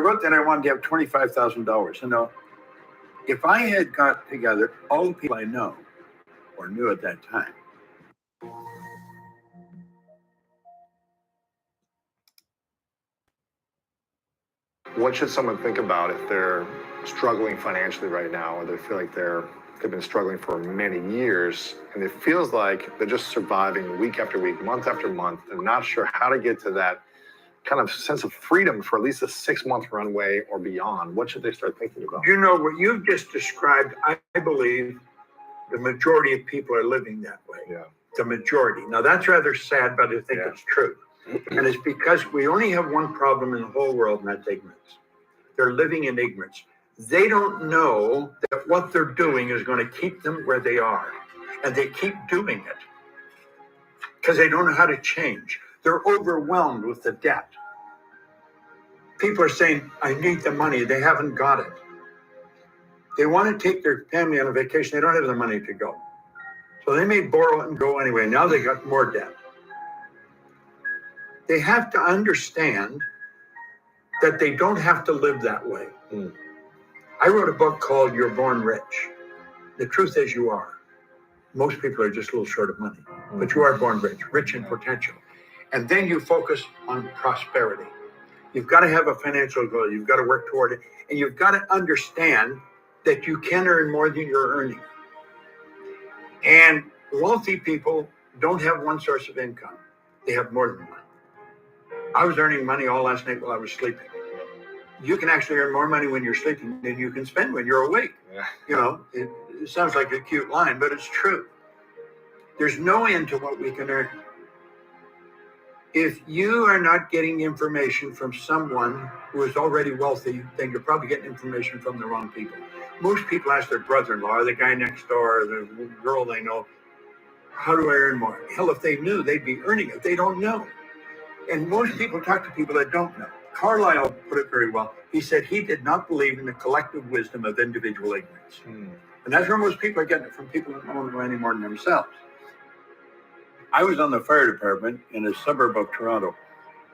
wrote that I wanted to have $25,000. And now, if I had got together all the people I know or knew at that time, what should someone think about if they're struggling financially right now, or they feel like they've been struggling for many years, and it feels like they're just surviving week after week, month after month, and not sure how to get to that kind of sense of freedom for at least a 6-month runway or beyond? What should they start thinking about? you know what you've just described, I believe the majority of people are living that way. Yeah. The majority. Now that's rather sad, but I think it's true. And it's because we only have one problem in the whole world, and that's ignorance. They're living in ignorance. They don't know that what they're doing is going to keep them where they are. And they keep doing it because they don't know how to change. They're overwhelmed with the debt. People are saying, I need the money. They haven't got it. They want to take their family on a vacation. They don't have the money to go. So they may borrow it and go anyway. Now they got more debt. They have to understand that they don't have to live that way. I wrote a book called You're Born Rich. The truth is you are. Most people are just a little short of money, but you are born rich, rich in potential. And then you focus on prosperity. You've got to have a financial goal. You've got to work toward it. And you've got to understand that you can earn more than you're earning. And wealthy people don't have one source of income. They have more than one. I was earning money all last night while I was sleeping. You can actually earn more money when you're sleeping than you can spend when you're awake. Yeah. You know, it sounds like a cute line, but it's true. There's no end to what we can earn. If you are not getting information from someone who is already wealthy, then you're probably getting information from the wrong people. Most people ask their brother-in-law, or the guy next door, or the girl they know, how do I earn more? Hell, if they knew, they'd be earning it. They don't know. And most people talk to people that don't know. Carlyle put it very well. He said he did not believe in the collective wisdom of individual ignorance. And that's where most people are getting it from, people that don't know any more than themselves. I was on the fire department in a suburb of Toronto,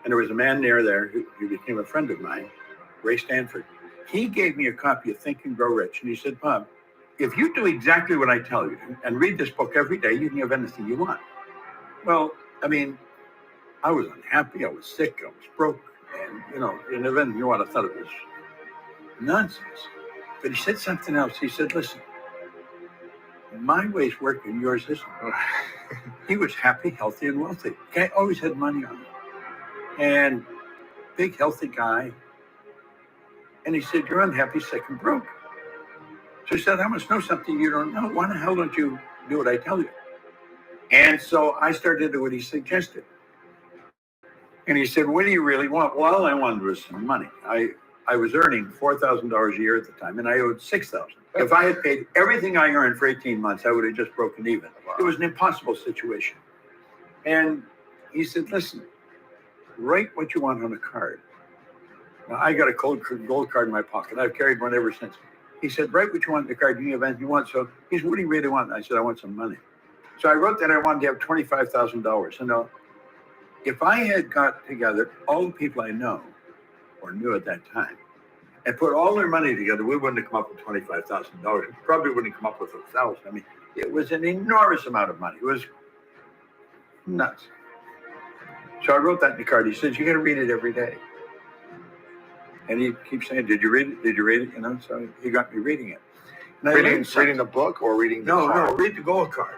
and there was a man near there who became a friend of mine, Ray Stanford. He gave me a copy of Think and Grow Rich, and he said, Bob, if you do exactly what I tell you and read this book every day, you can have anything you want. Well, I mean, I was unhappy, I was sick, I was broke, and, you know, and if anything you want, I thought it was nonsense. But he said something else. He said, listen, my way's working, yours isn't. He was happy, healthy, and wealthy. Guy always had money on him. And big, healthy guy. And he said, you're unhappy, sick, and broke. So he said, I must know something you don't know. Why the hell don't you do what I tell you? And so I started to do what he suggested. And he said, what do you really want? Well, all I wanted was some money. I was earning $4,000 a year at the time, and I owed $6,000. If I had paid everything I earned for 18 months, I would have just broken even. Wow. It was an impossible situation. And he said, listen, write what you want on a card. Now, I got a gold card in my pocket. I've carried one ever since. He said, write what you want on the card. You can have anything you want. So he said, what do you really want? I said, I want some money. So I wrote that I wanted to have $25,000. And now, if I had got together all the people I know or knew at that time and put all their money together, we wouldn't have come up with $25,000. We probably wouldn't have come up with $1,000. I mean, it was an enormous amount of money. It was nuts. So I wrote that in the card. He says, you got to read it every day. And he keeps saying, did you read it? Did you read it? You know, so he got me reading it. And reading the book or reading the card? No, read the gold card.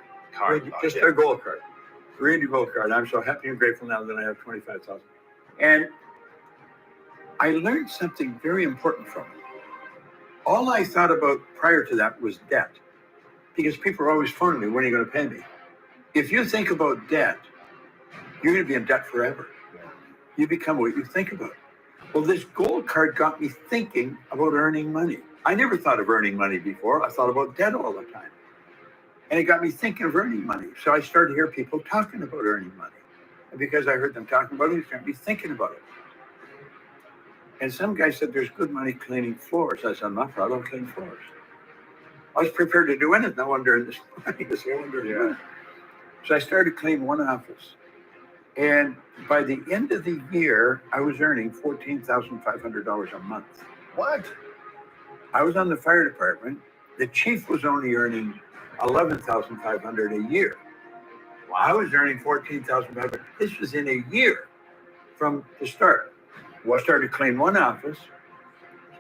Just their gold card. Read the gold card. I'm so happy and grateful now that I have 25,000. And I learned something very important from it. All I thought about prior to that was debt, because people are always phoning me, when are you going to pay me? If you think about debt, you're going to be in debt forever. You become what you think about. Well, this gold card got me thinking about earning money. I never thought of earning money before. I thought about debt all the time. And it got me thinking of earning money. So I started to hear people talking about earning money. And because I heard them talking about it, it got me thinking about it. And some guy said, there's good money cleaning floors. I said, I'm not proud of cleaning floors. I was prepared to do anything. I wanted to earn this money. So I started cleaning one office. And by the end of the year, I was earning $14,500 a month. What? I was on the fire department. The chief was only earning $11,500 a year. I was earning $14,500. This was in a year from the start. I started to clean one office,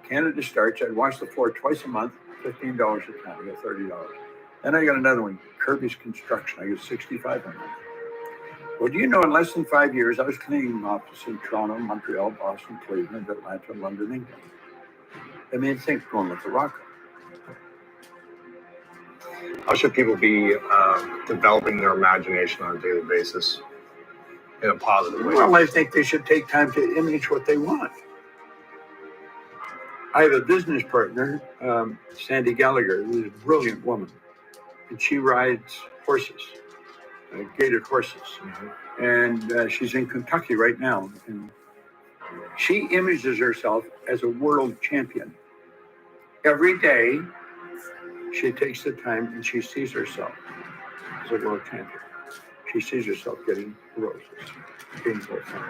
Canada Starch. I'd wash the floor twice a month, $15 a time. I got $30. Then I got another one, Kirby's Construction. I got $65 a month. Well, do you know, in less than 5 years, I was cleaning an office in Toronto, Montreal, Boston, Cleveland, Atlanta, London, England. I mean, think going with the rocket. How should people be developing their imagination on a daily basis in a positive way? Well, I think they should take time to image what they want. I have a business partner, Sandy Gallagher, who's a brilliant woman, and she rides horses, gated horses. And she's in Kentucky right now. And she images herself as a world champion. Every day, she takes the time and she sees herself as a world champion. She sees herself getting roses, being fulfilled.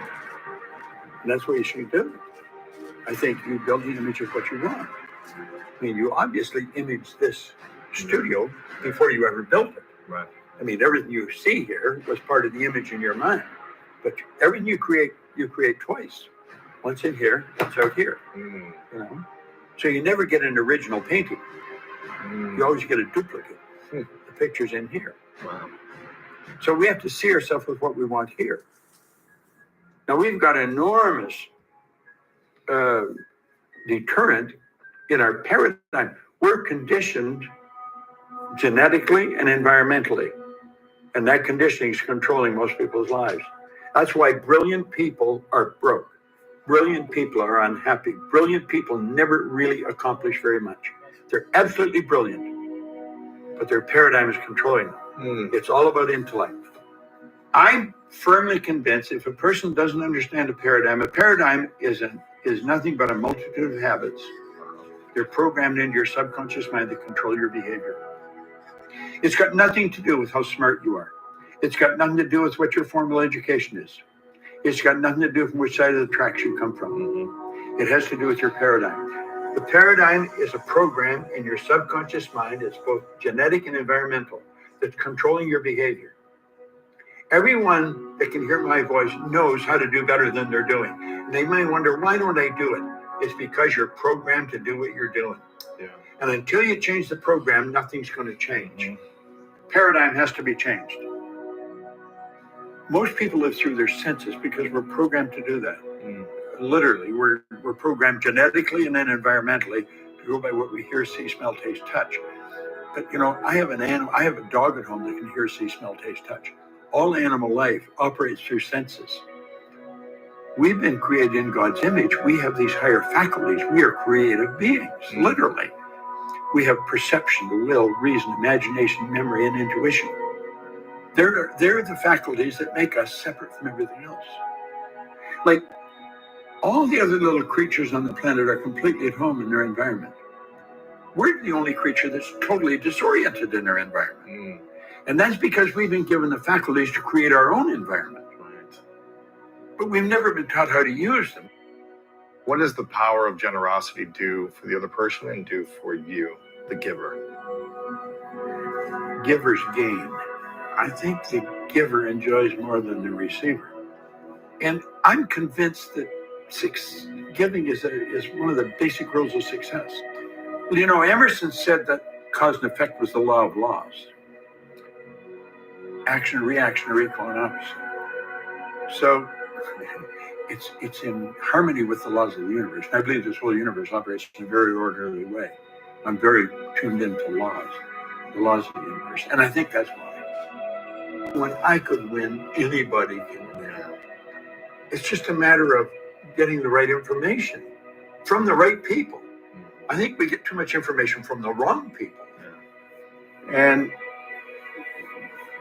And that's what you should do. I think you build the image of what you want. I mean, you obviously imaged this studio before you ever built it. Right. I mean, everything you see here was part of the image in your mind. But everything you create twice. Once in here, once out here. You know? So you never get an original painting. You always get a duplicate. The picture's in here. Wow. So we have to see ourselves with what we want here. Now we've got enormous deterrent in our paradigm. We're conditioned genetically and environmentally. And that conditioning is controlling most people's lives. That's why brilliant people are broke. Brilliant people are unhappy. Brilliant people never really accomplish very much. They're absolutely brilliant, but their paradigm is controlling them. It's all about intellect. I'm firmly convinced if a person doesn't understand a paradigm is nothing but a multitude of habits. They're programmed into your subconscious mind to control your behavior. It's got nothing to do with how smart you are. It's got nothing to do with what your formal education is. It's got nothing to do with which side of the tracks you come from. It has to do with your paradigm. The paradigm is a program in your subconscious mind. It's both genetic and environmental that's controlling your behavior. Everyone that can hear my voice knows how to do better than they're doing. And they might wonder, why don't I do it? It's because you're programmed to do what you're doing. Yeah. And until you change the program, nothing's going to change. Paradigm has to be changed. Most people live through their senses because we're programmed to do that. Literally, we're programmed genetically and then environmentally to go by what we hear, see, smell, taste, touch. But you know, I have a dog at home that can hear, see, smell, taste, touch. All animal life operates through senses. We've been created in God's image. We have these higher faculties. We are creative beings, literally. We have perception, the will, reason, imagination, memory, and intuition. They're the faculties that make us separate from everything else. Like, all the other little creatures on the planet are completely at home in their environment. We're the only creature that's totally disoriented in our environment. And that's because we've been given the faculties to create our own environment. But we've never been taught how to use them. What does the power of generosity do for the other person and do for you, the giver? Givers gain. I think the giver enjoys more than the receiver. And I'm convinced that giving is one of the basic rules of success. Well, you know, Emerson said that cause and effect was the law of laws. Action and reaction are equal and opposite. So it's in harmony with the laws of the universe. I believe this whole universe operates in a very orderly way. I'm very tuned into the laws of the universe. And I think that's why. When I could win, anybody can win. It's just a matter of getting the right information from the right people. I think we get too much information from the wrong people. And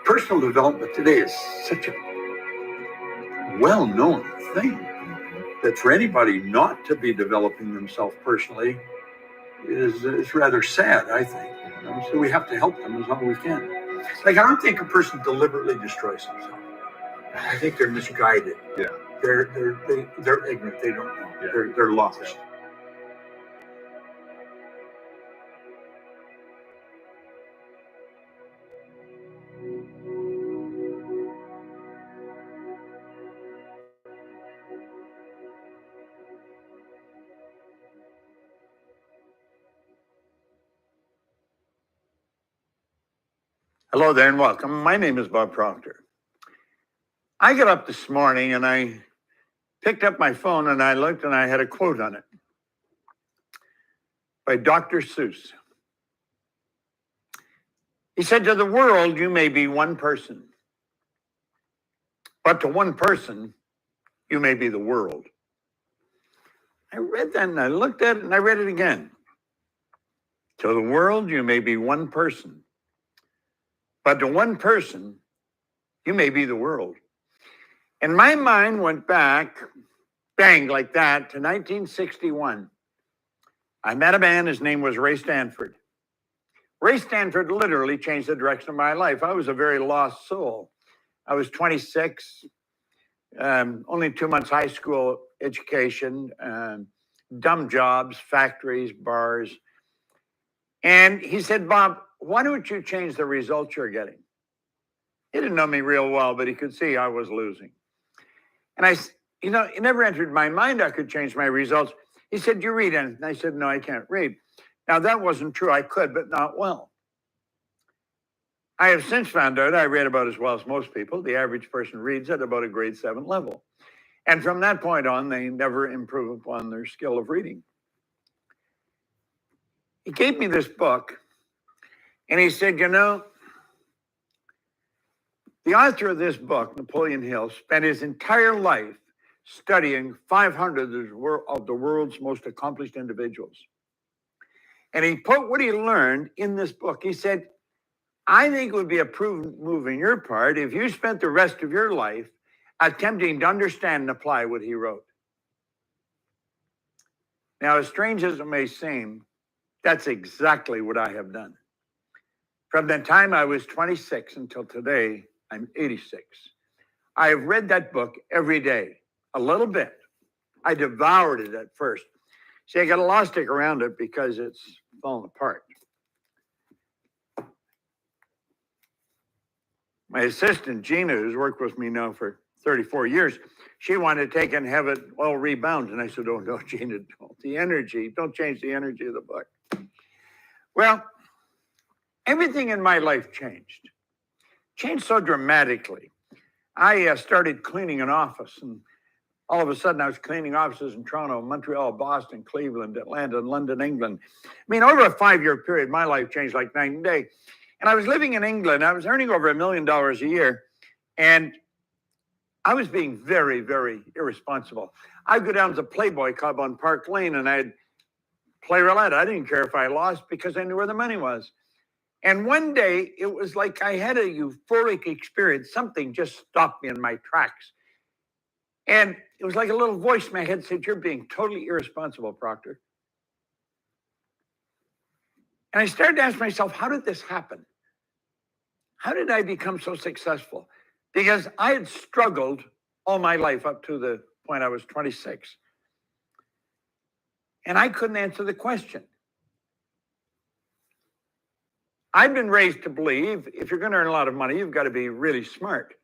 personal development today is such a well-known thing that for anybody not to be developing themselves personally is rather sad, I think. You know? So we have to help them as long as we can. Like, I don't think a person deliberately destroys himself. I think they're misguided. Yeah. They're ignorant. They don't know. Yeah. They're lost. Yeah. Hello there and welcome. My name is Bob Proctor. I got up this morning and I picked up my phone and I looked and I had a quote on it by Dr. Seuss. He said, "To the world, you may be one person, but to one person, you may be the world." I read that and I looked at it and I read it again. To the world, you may be one person, but to one person, you may be the world. And my mind went back, bang, like that, to 1961. I met a man, his name was Ray Stanford. Ray Stanford literally changed the direction of my life. I was a very lost soul. I was 26, only 2 months high school education, dumb jobs, factories, bars. And he said, "Bob, why don't you change the results you're getting?" He didn't know me real well, but he could see I was losing. And it never entered my mind I could change my results. He said, "Do you read anything?" I said, "No, I can't read." Now, that wasn't true. I could, but not well. I have since found out I read about as well as most people. The average person reads at about a grade 7 level. And from that point on, they never improve upon their skill of reading. He gave me this book, and he said, the author of this book, Napoleon Hill, spent his entire life studying 500 of the world's most accomplished individuals. And he put what he learned in this book. He said, "I think it would be a prudent move on your part if you spent the rest of your life attempting to understand and apply what he wrote." Now, as strange as it may seem, that's exactly what I have done. From the time I was 26 until today, I'm 86. I have read that book every day, a little bit. I devoured it at first. See, I got a lot of stick around it because it's fallen apart. My assistant, Gina, who's worked with me now for 34 years, she wanted to take it and have it all rebound. And I said, "Oh, no, Gina, don't. Don't change the energy of the book." Well, everything in my life changed so dramatically. I started cleaning an office, and all of a sudden I was cleaning offices in Toronto, Montreal, Boston, Cleveland, Atlanta, London, England. I mean, over a 5-year period, my life changed like night and day. And I was living in England. I was earning over $1 million a year. And I was being very, very irresponsible. I'd go down to the Playboy Club on Park Lane and I'd play roulette. I didn't care if I lost because I knew where the money was. And one day it was like I had a euphoric experience. Something just stopped me in my tracks. And it was like a little voice in my head said, "You're being totally irresponsible, Proctor." And I started to ask myself, how did this happen? How did I become so successful? Because I had struggled all my life up to the point I was 26. And I couldn't answer the question. I've been raised to believe if you're going to earn a lot of money, you've got to be really smart.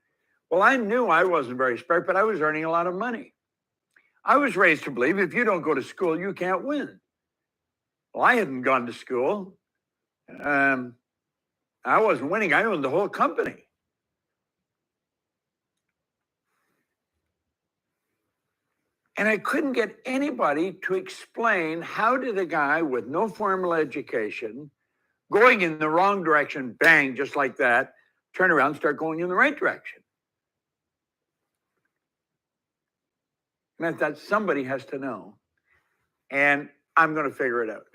Well, I knew I wasn't very smart, but I was earning a lot of money. I was raised to believe if you don't go to school, you can't win. Well, I hadn't gone to school. I wasn't winning. I owned the whole company. And I couldn't get anybody to explain how did a guy with no formal education going in the wrong direction, bang, just like that, turn around and start going in the right direction. And I thought somebody has to know. And I'm going to figure it out.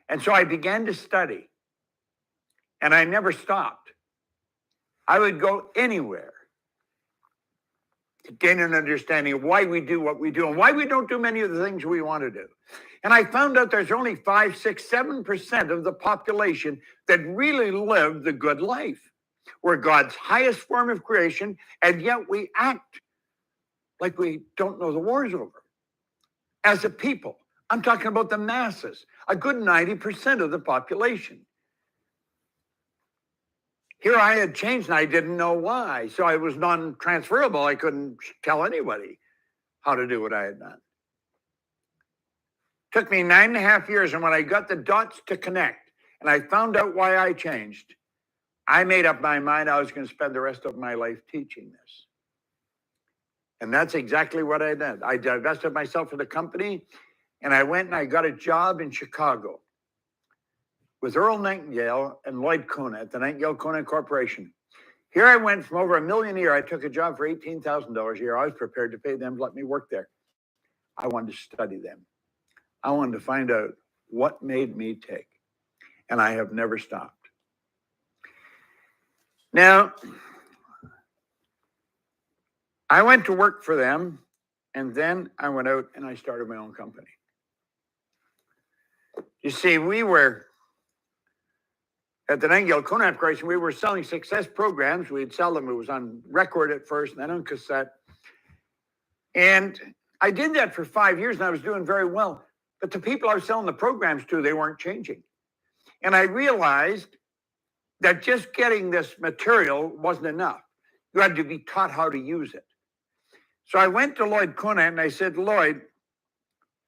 And so I began to study. And I never stopped. I would go anywhere to gain an understanding of why we do what we do and why we don't do many of the things we want to do. And I found out there's only 5, 6, 7% of the population that really live the good life. We're God's highest form of creation, and yet we act like we don't know the war's over. As a people, I'm talking about the masses, a good 90% of the population. Here I had changed and I didn't know why. So I was non-transferable. I couldn't tell anybody how to do what I had done. Took me 9.5 years, and when I got the dots to connect and I found out why I changed, I made up my mind I was going to spend the rest of my life teaching this. And that's exactly what I did. I divested myself of the company, and I went and I got a job in Chicago with Earl Nightingale and Lloyd Kuna at the Nightingale Kuna Corporation. Here I went from over $1 million a year. I took a job for $18,000 a year. I was prepared to pay them to let me work there. I wanted to study them. I wanted to find out what made me tick. And I have never stopped. Now, I went to work for them, and then I went out and I started my own company. You see, we were at the Nightingale Kuna Corporation, we were selling success programs. We'd sell them. It was on record at first, and then on cassette. And I did that for 5 years, and I was doing very well. But the people I was selling the programs to, they weren't changing. And I realized that just getting this material wasn't enough. You had to be taught how to use it. So I went to Lloyd Kuna and I said, Lloyd,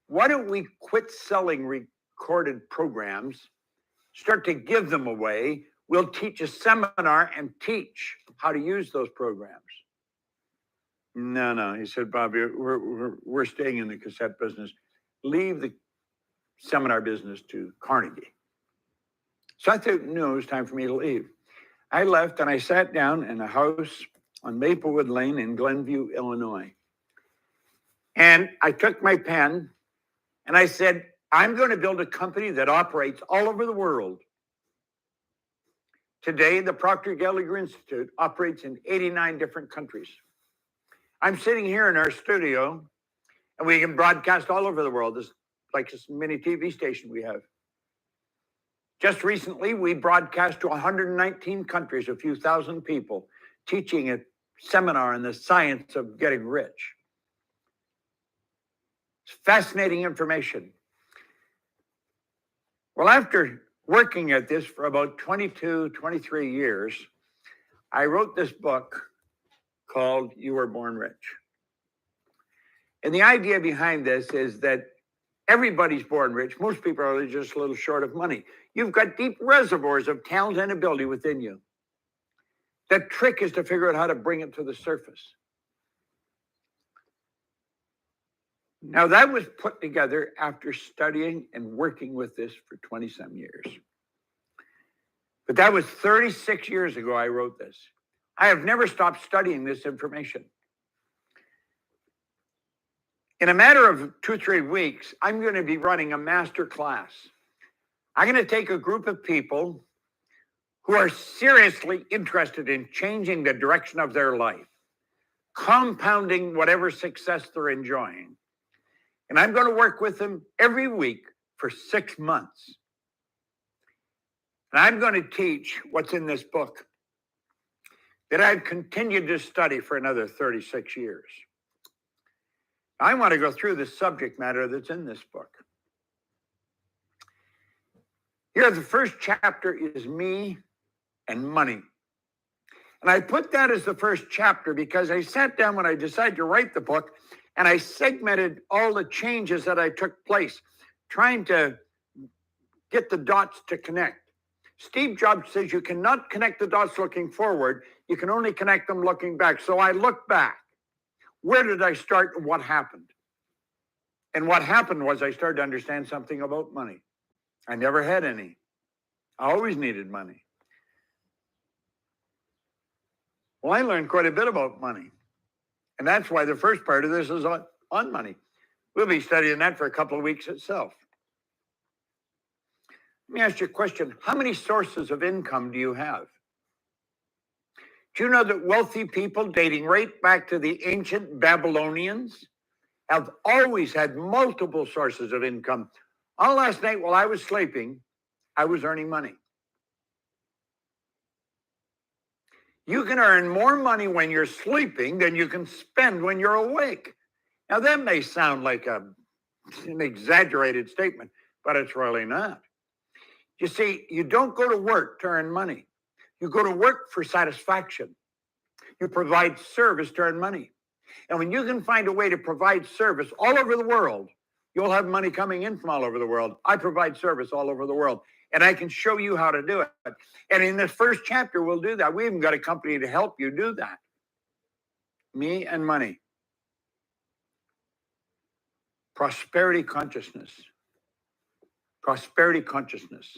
why don't we quit selling recorded programs, start to give them away? We'll teach a seminar and teach how to use those programs. No, he said, Bobby, we're staying in the cassette business. Leave the seminar business to Carnegie. So I thought, no, it was time for me to leave. I left and I sat down in a house on Maplewood Lane in Glenview, Illinois. And I took my pen and I said, I'm going to build a company that operates all over the world. Today, the Procter Gallagher Institute operates in 89 different countries. I'm sitting here in our studio, and we can broadcast all over the world. It's like this mini TV station we have. Just recently, we broadcast to 119 countries, a few thousand people, teaching a seminar on the science of getting rich. It's fascinating information. Well, after working at this for about 22, 23 years, I wrote this book called You Were Born Rich. And the idea behind this is that everybody's born rich. Most people are just a little short of money. You've got deep reservoirs of talent and ability within you. The trick is to figure out how to bring it to the surface. Now, that was put together after studying and working with this for 20-some years. But that was 36 years ago I wrote this. I have never stopped studying this information. In a matter of 2 or 3 weeks, I'm going to be running a master class. I'm going to take a group of people who are seriously interested in changing the direction of their life, compounding whatever success they're enjoying. And I'm going to work with them every week for 6 months. And I'm going to teach what's in this book that I've continued to study for another 36 years. I want to go through the subject matter that's in this book. Here, the first chapter is me and money. And I put that as the first chapter because I sat down when I decided to write the book and I segmented all the changes that I took place, trying to get the dots to connect. Steve Jobs says you cannot connect the dots looking forward. You can only connect them looking back. So I looked back. Where did I start and what happened? And what happened was I started to understand something about money. I never had any. I always needed money. Well, I learned quite a bit about money. And that's why the first part of this is on money. We'll be studying that for a couple of weeks itself. Let me ask you a question. How many sources of income do you have? Do you know that wealthy people dating right back to the ancient Babylonians have always had multiple sources of income? All last night while I was sleeping, I was earning money. You can earn more money when you're sleeping than you can spend when you're awake. Now, that may sound like an exaggerated statement, but it's really not. You see, you don't go to work to earn money. You go to work for satisfaction. You provide service to earn money. And when you can find a way to provide service all over the world, you'll have money coming in from all over the world. I provide service all over the world, and I can show you how to do it. And in this first chapter, we'll do that. We even got a company to help you do that. Me and money. Prosperity consciousness. Prosperity consciousness.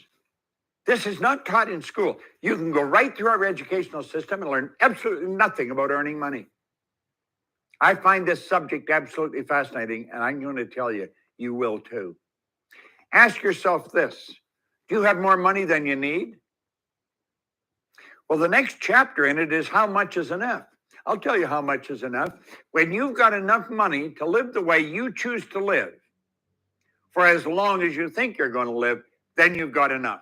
This is not taught in school. You can go right through our educational system and learn absolutely nothing about earning money. I find this subject absolutely fascinating, and I'm going to tell you, you will too. Ask yourself this: do you have more money than you need? Well, the next chapter in it is how much is enough. I'll tell you how much is enough. When you've got enough money to live the way you choose to live for as long as you think you're going to live, then you've got enough.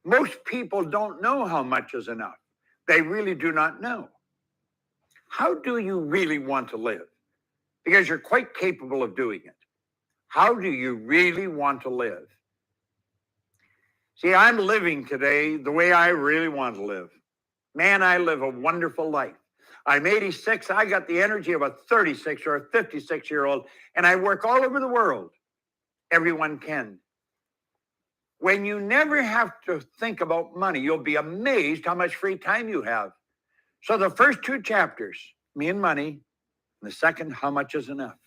Most people don't know how much is enough. They really do not know. How do you really want to live? Because you're quite capable of doing it. How do you really want to live? See, I'm living today the way I really want to live. Man, I live a wonderful life. I'm 86. I got the energy of a 36 or a 56-year-old, and I work all over the world. Everyone can. When you never have to think about money, you'll be amazed how much free time you have. So the first two chapters, me and money, and the second, how much is enough.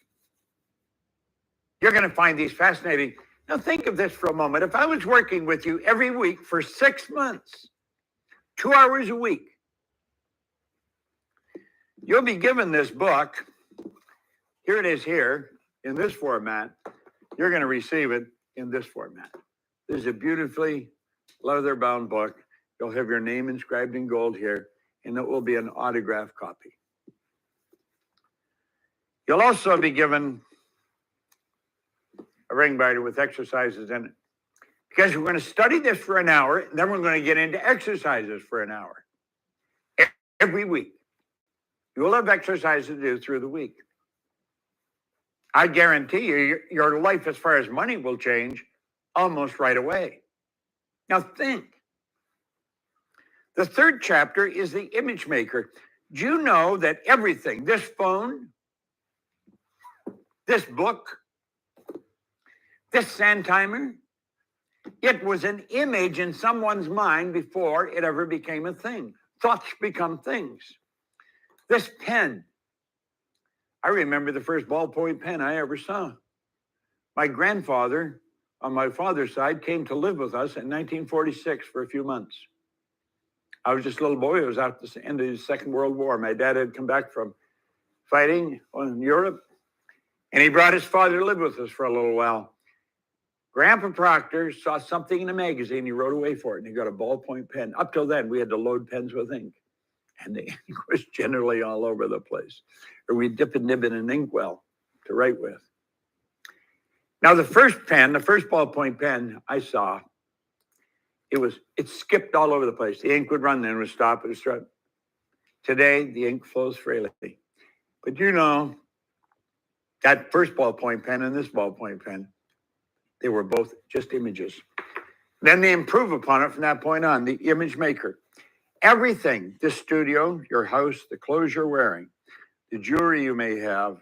You're going to find these fascinating. Now think of this for a moment. If I was working with you every week for 6 months, 2 hours a week, you'll be given this book. Here it is here in this format. You're going to receive it in this format. This is a beautifully leather-bound book. You'll have your name inscribed in gold here, and it will be an autographed copy. You'll also be given a ring binder with exercises in it, because we're going to study this for an hour, and then we're going to get into exercises for an hour. Every week. You will have exercises to do through the week. I guarantee you, your life as far as money will change almost right away. Now think. The third chapter is the image maker. Do you know that everything, this phone, this book, this sand timer, it was an image in someone's mind before it ever became a thing. Thoughts become things. This pen, I remember the first ballpoint pen I ever saw. My grandfather, on my father's side, came to live with us in 1946 for a few months. I was just a little boy. It was at the end of the Second World War. My dad had come back from fighting in Europe, and he brought his father to live with us for a little while. Grandpa Proctor saw something in a magazine. He wrote away for it, and he got a ballpoint pen. Up till then, we had to load pens with ink, and the ink was generally all over the place. Or we'd dip and nib in an inkwell to write with. Now, the first pen, the first ballpoint pen I saw, it skipped all over the place. The ink would run, then it would stop, it would start. Today, the ink flows freely. But you know, that first ballpoint pen and this ballpoint pen, they were both just images. Then they improve upon it from that point on, the image maker. Everything, this studio, your house, the clothes you're wearing, the jewelry you may have,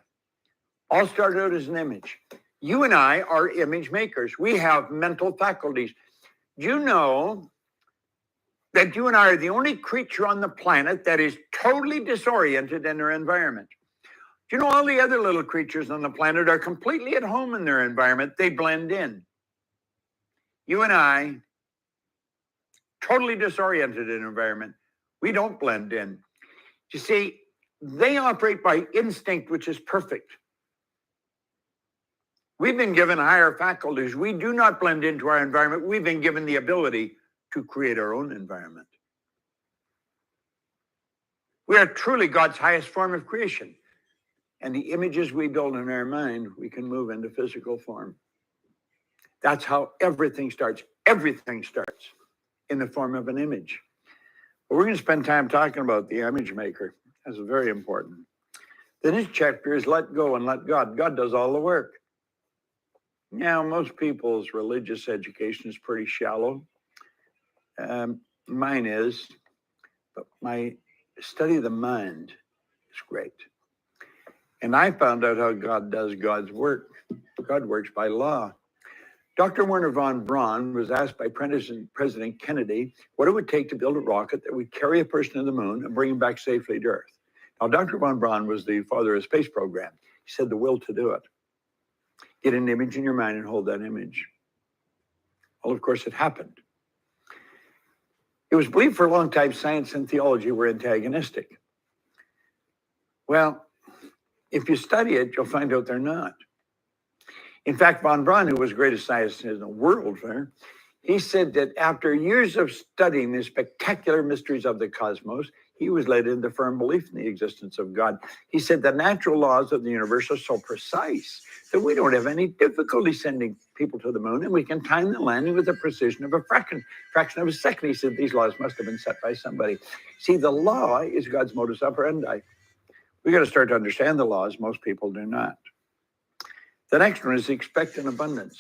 all started out as an image. You and I are image makers. We have mental faculties. Do you know that you and I are the only creature on the planet that is totally disoriented in their environment? Do you know all the other little creatures on the planet are completely at home in their environment? They blend in. You and I, totally disoriented in environment. We don't blend in. You see, they operate by instinct, which is perfect. We've been given higher faculties. We do not blend into our environment. We've been given the ability to create our own environment. We are truly God's highest form of creation. And the images we build in our mind, we can move into physical form. That's how everything starts. Everything starts in the form of an image. But we're going to spend time talking about the image maker. That's very important. The next chapter is let go and let God. God does all the work. Now, most people's religious education is pretty shallow. Mine is, but my study of the mind is great. And I found out how God does God's work. God works by law. Dr. Werner von Braun was asked by President Kennedy what it would take to build a rocket that would carry a person to the moon and bring him back safely to Earth. Now, Dr. von Braun was the father of the space program. He said the will to do it. Get an image in your mind and hold that image. Well, of course, it happened. It was believed for a long time science and theology were antagonistic. Well, if you study it, you'll find out they're not. In fact, von Braun, who was the greatest scientist in the world, he said that after years of studying the spectacular mysteries of the cosmos, he was led into firm belief in the existence of God. He said the natural laws of the universe are so precise that we don't have any difficulty sending people to the moon, and we can time the landing with the precision of a fraction of a second. He said these laws must have been set by somebody. See, the law is God's modus operandi. We got to start to understand the laws. Most people do not. The next one is expect an abundance.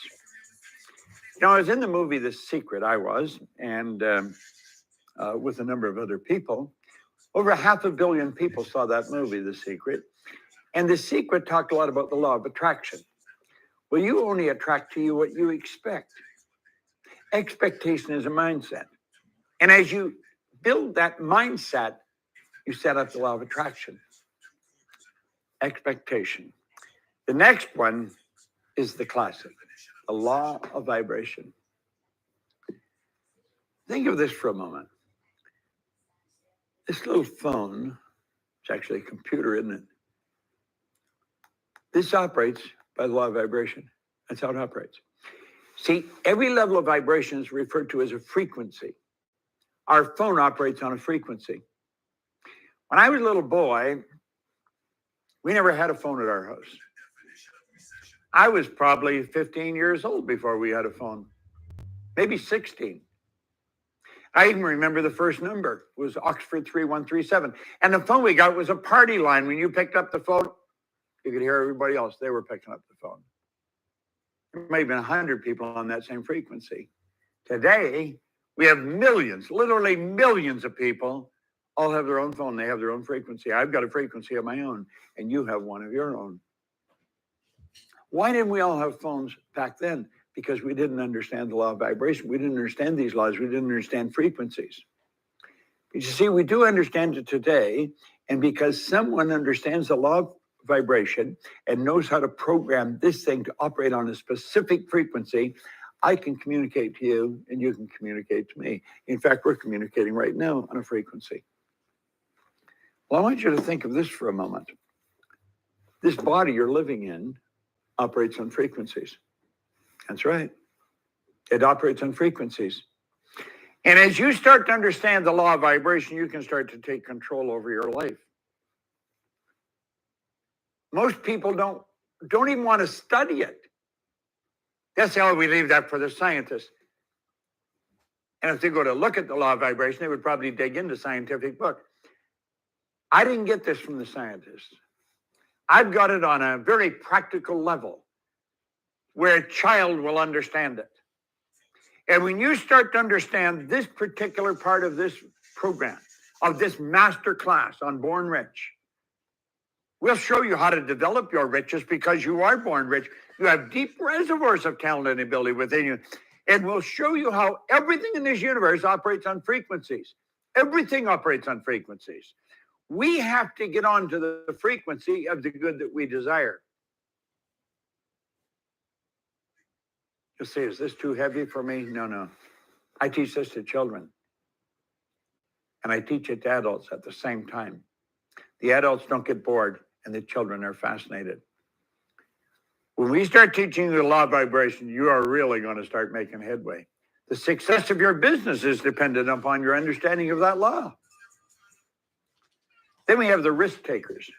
Now, I was in the movie The Secret, and with a number of other people. Over 500 million people saw that movie, The Secret. And The Secret talked a lot about the law of attraction. Well, you only attract to you what you expect. Expectation is a mindset. And as you build that mindset, you set up the law of attraction. Expectation. The next one is the classic, the law of vibration. Think of this for a moment. This little phone, it's actually a computer, isn't it? This operates by the law of vibration. That's how it operates. See, every level of vibration is referred to as a frequency. Our phone operates on a frequency. When I was a little boy, we never had a phone at our house. I was probably 15 years old before we had a phone, maybe 16. I even remember the first number was Oxford 3137. And the phone we got was a party line. When you picked up the phone, you could hear everybody else. They were picking up the phone. There may have been 100 people on that same frequency. Today, we have millions, literally millions of people all have their own phone. They have their own frequency. I've got a frequency of my own, and you have one of your own. Why didn't we all have phones back then? Because we didn't understand the law of vibration. We didn't understand these laws. We didn't understand frequencies. But you see, we do understand it today, and because someone understands the law of vibration and knows how to program this thing to operate on a specific frequency, I can communicate to you, and you can communicate to me. In fact, we're communicating right now on a frequency. Well, I want you to think of this for a moment. This body you're living in operates on frequencies. That's right. It operates on frequencies. And as you start to understand the law of vibration, you can start to take control over your life. Most people don't even want to study it. That's how we leave that for the scientists. And if they go to look at the law of vibration, they would probably dig into scientific book. I didn't get this from the scientists. I've got it on a very practical level where a child will understand it. And when you start to understand this particular part of this program, of this master class on Born Rich, we'll show you how to develop your riches because you are born rich. You have deep reservoirs of talent and ability within you. And we'll show you how everything in this universe operates on frequencies. Everything operates on frequencies. We have to get on to the frequency of the good that we desire. You'll say, is this too heavy for me? No. I teach this to children. And I teach it to adults at the same time. The adults don't get bored, and the children are fascinated. When we start teaching you the law of vibration, you are really going to start making headway. The success of your business is dependent upon your understanding of that law. Then we have the risk takers.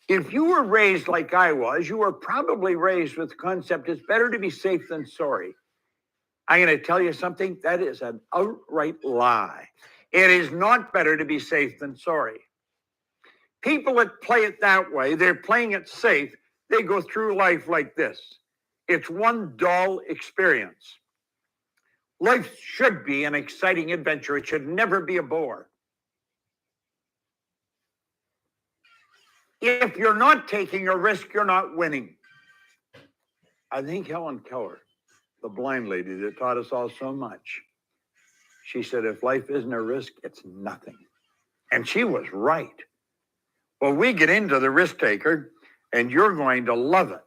If you were raised like I was, you were probably raised with the concept it's better to be safe than sorry. I'm going to tell you something. That is an outright lie. It is not better to be safe than sorry. People that play it that way, they're playing it safe. They go through life like this. It's one dull experience. Life should be an exciting adventure. It should never be a bore. If you're not taking a risk, you're not winning. I think Helen Keller, the blind lady that taught us all so much, she said, if life isn't a risk, it's nothing. And she was right. Well, we get into the risk taker, and you're going to love it.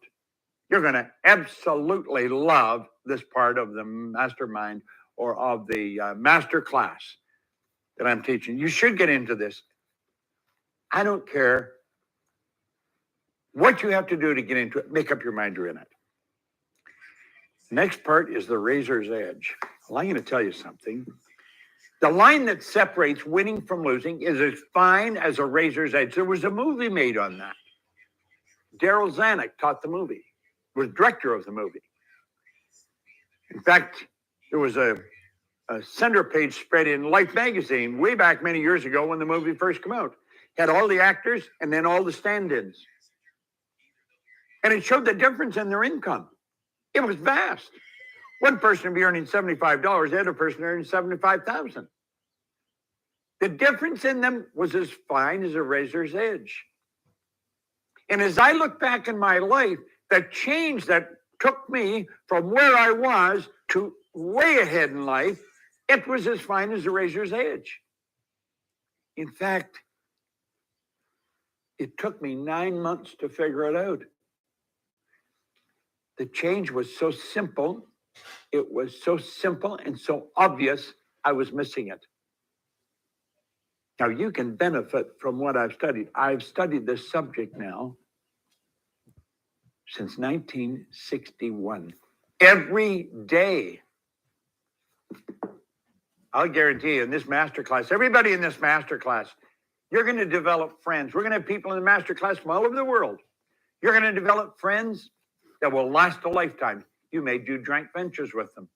You're going to absolutely love this part of the mastermind or of the master class that I'm teaching. You should get into this. I don't care what you have to do to get into it. Make up your mind you're in it. Next part is the razor's edge. Well, I'm going to tell you something. The line that separates winning from losing is as fine as a razor's edge. There was a movie made on that. Daryl Zanuck taught the movie, was director of the movie. In fact, there was a center page spread in Life magazine way back many years ago when the movie first came out. Had all the actors and then all the stand-ins. And it showed the difference in their income. It was vast. One person would be earning $75, the other person earning $75,000. The difference in them was as fine as a razor's edge. And as I look back in my life, the change that took me from where I was to way ahead in life, it was as fine as a razor's edge. In fact, it took me 9 months to figure it out. The change was so simple. It was so simple and so obvious, I was missing it. Now, you can benefit from what I've studied. I've studied this subject now since 1961. Every day. I'll guarantee you in this masterclass, everybody in this masterclass, you're going to develop friends. We're going to have people in the masterclass from all over the world. You're going to develop friends that will last a lifetime. You may do joint ventures with them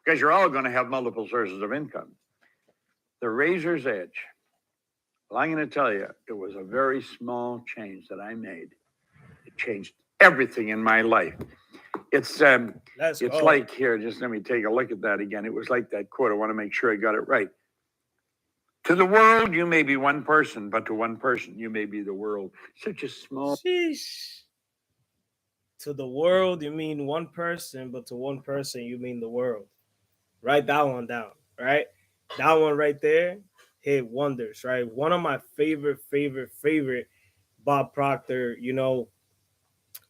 because you're all going to have multiple sources of income. The razor's edge. Well, I'm going to tell you, it was a very small change that I made. It changed everything in my life. It's like here, just let me take a look at that again. It was like that quote. I want to make sure I got it right. To the world, you may be one person, but to one person, you may be the world. Such a small. Sheesh. To the world, you mean one person, but to one person, you mean the world. Write that one down, right? That one right there, hit wonders, right? One of my favorite Bob Proctor,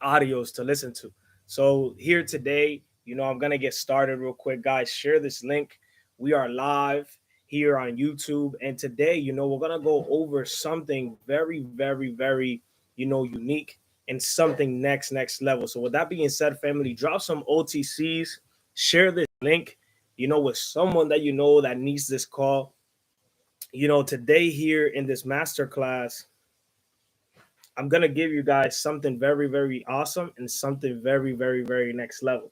audios to listen to. So here today, I'm going to get started real quick, guys. Share this link. We are live here on YouTube. And today, we're going to go over something very, very, very, unique and something next level. So with that being said, family, drop some OTCs, share this link, with someone that that needs this call. Today here in this masterclass, I'm going to give you guys something very, very awesome and something very, very, very next level.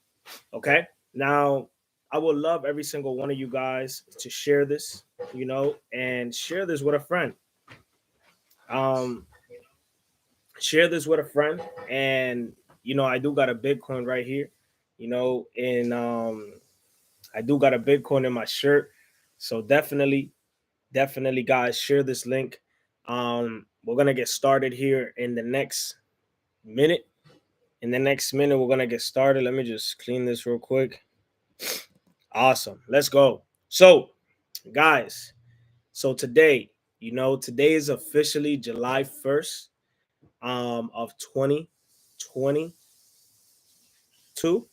Okay. Now, I would love every single one of you guys to share this, and share this with a friend. Share this with a friend. And, I do got a Bitcoin right here, and I do got a Bitcoin in my shirt. So definitely, guys, share this link. We're going to get started here in the next minute. In the next minute, we're going to get started. Let me just clean this real quick. Awesome. Let's go. So, guys, today, today is officially July 1st of 2022.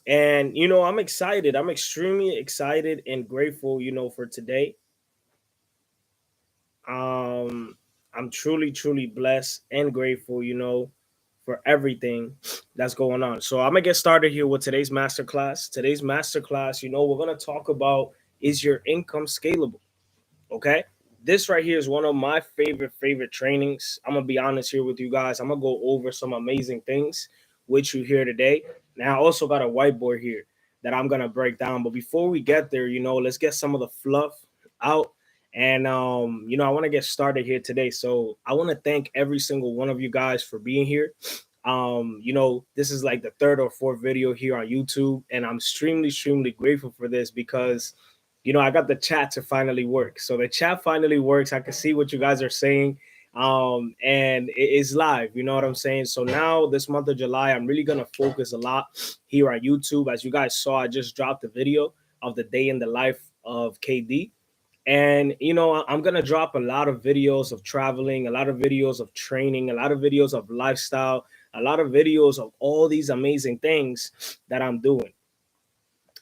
And, I'm excited. I'm extremely excited and grateful, for today. I'm truly blessed and grateful, for everything that's going on. So I'm gonna get started here with today's masterclass. Today's masterclass, we're gonna talk about, is your income scalable? Okay. This right here is one of my favorite trainings. I'm gonna be honest here with you guys. I'm gonna go over some amazing things with you here today. Now I also got a whiteboard here. that I'm gonna break down. But before we get there, let's get some of the fluff out. And I want to get started here today. So I want to thank every single one of you guys for being here. This is like the third or fourth video here on YouTube, and I'm extremely grateful for this because I got the chat to finally work. So the chat finally works. I can see what you guys are saying. And it is live, you know what I'm saying? So now this month of July, I'm really gonna focus a lot here on YouTube. As you guys saw, I just dropped a video of the day in the life of KD. And I'm gonna drop a lot of videos of traveling, a lot of videos of training, a lot of videos of lifestyle, a lot of videos of all these amazing things that I'm doing.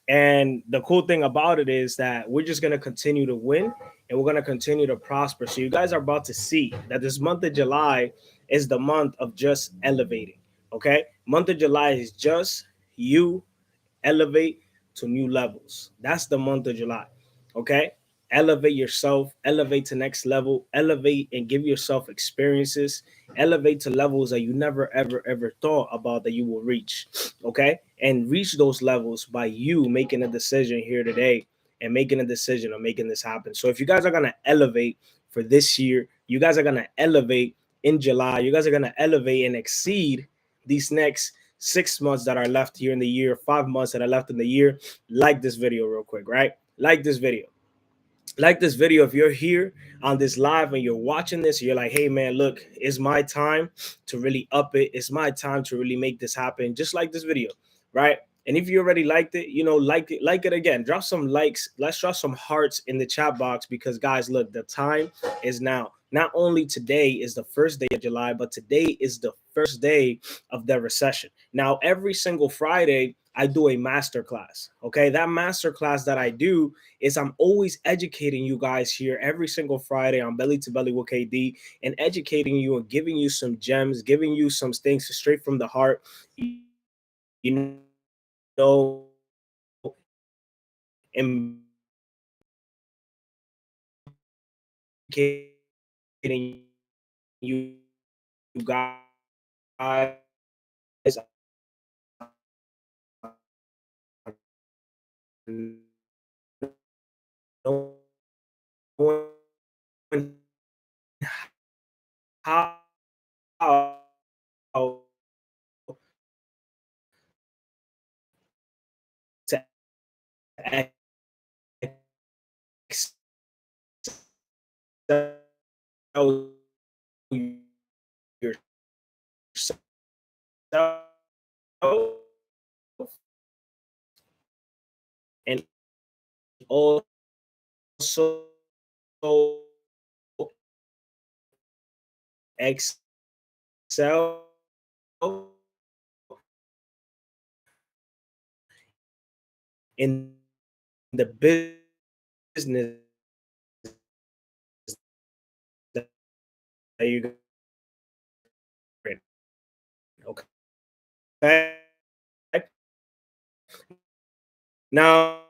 And the cool thing about it is that we're just going to continue to win and we're going to continue to prosper. So you guys are about to see that this month of July is the month of just elevating. Okay. Month of July is just you elevate to new levels. That's the month of July. Okay. Elevate yourself, elevate to next level, elevate and give yourself experiences, elevate to levels that you never ever thought about that you will reach. Okay. And reach those levels by you making a decision here today and making a decision of making this happen. So if you guys are going to elevate for this year, you guys are going to elevate in July, you guys are going to elevate and exceed these next 6 months that are left here in the year, 5 months that are left in the year. Like this video real quick, right? Like this video. Like this video. If you're here on this live and you're watching this, you're like, hey man, look, it's my time to really up it. It's my time to really make this happen. Just like this video, right? And if you already liked it, like it again. Drop some likes. Let's drop some hearts in the chat box because guys, look, the time is now. Not only today is the first day of July, but today is the first day of the recession. Now, every single Friday, I do a master class. Okay, that master class that I do is I'm always educating you guys here every single Friday on Belly to Belly with KD and educating you and giving you some gems, giving you some things straight from the heart. And educating you guys how to excel yourself and also excel in the business that you got. Okay. Now,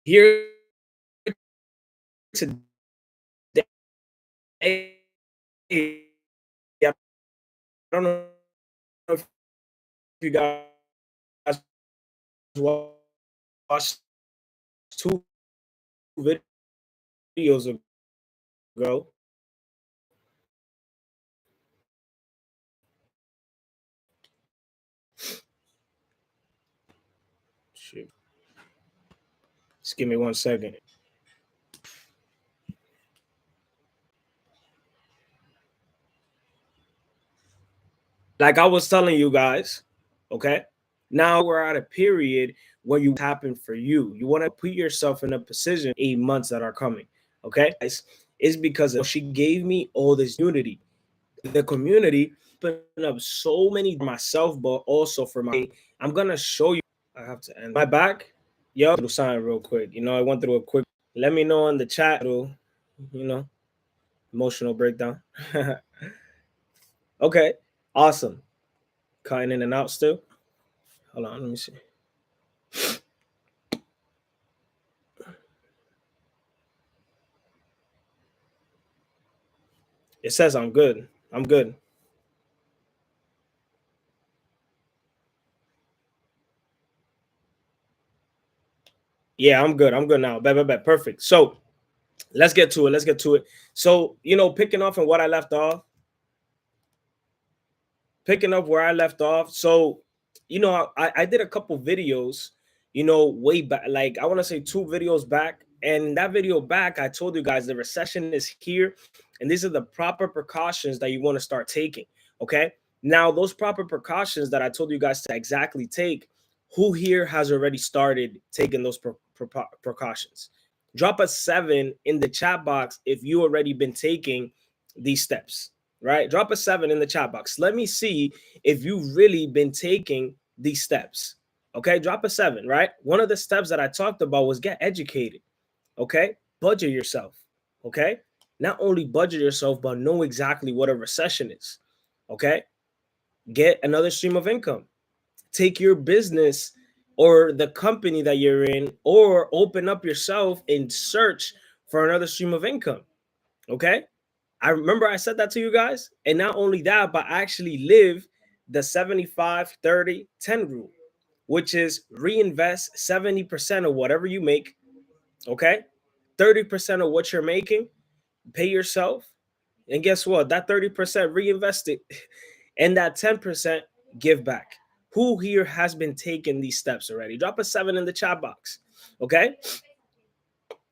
here today, I don't know if you guys watched two videos ago. Shoot. Just give me 1 second. Like I was telling you guys, okay? Now we're at a period where you happen for you. You want to put yourself in a position 8 months that are coming, okay? It's because she gave me all this unity. The community put up so many for myself, but also for my. I'm gonna show you. I have to end my back. Yo, through sign real quick. I went through a quick. Let me know in the chat. You know, emotional breakdown. Okay, awesome. Cutting in and out still. Hold on, let me see. It says I'm good. I'm good. Yeah, I'm good. I'm good now. Bet. Perfect. So let's get to it. Let's get to it. So, picking off on what I left off, picking up where I left off. So, I did a couple videos, way back, like I want to say 2 videos back. And that video back, I told you guys the recession is here, and these are the proper precautions that you want to start taking. Okay. Now, those proper precautions that I told you guys to exactly take, who here has already started taking those precautions? Drop a 7 in the chat box if you already been taking these steps, right? Drop a 7 in the chat box. Let me see if you've really been taking these steps. Okay, drop a 7, right? One of the steps that I talked about was get educated. Okay, budget yourself. Okay, not only budget yourself, but know exactly what a recession is. Okay, get another stream of income. Take your business or the company that you're in, or open up yourself and search for another stream of income. Okay, I remember I said that to you guys. And not only that, but I actually live the 75-30-10 rule, which is reinvest 70% of whatever you make. Okay. 30% of what you're making, pay yourself. And guess what? That 30% reinvest it, and that 10% give back. Who here has been taking these steps already? Drop a 7 in the chat box. Okay.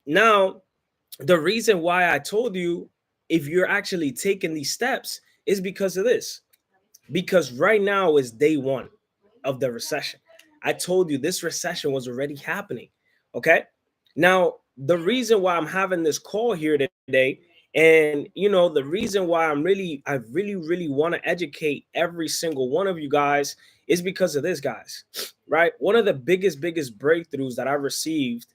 Now, the reason why I told you if you're actually taking these steps is because of this. Because right now is day 1 of the recession. I told you this recession was already happening. Okay. Now, the reason why I'm having this call here today, and the reason why I really want to educate every single one of you guys is because of this, guys. Right? One of the biggest breakthroughs that I received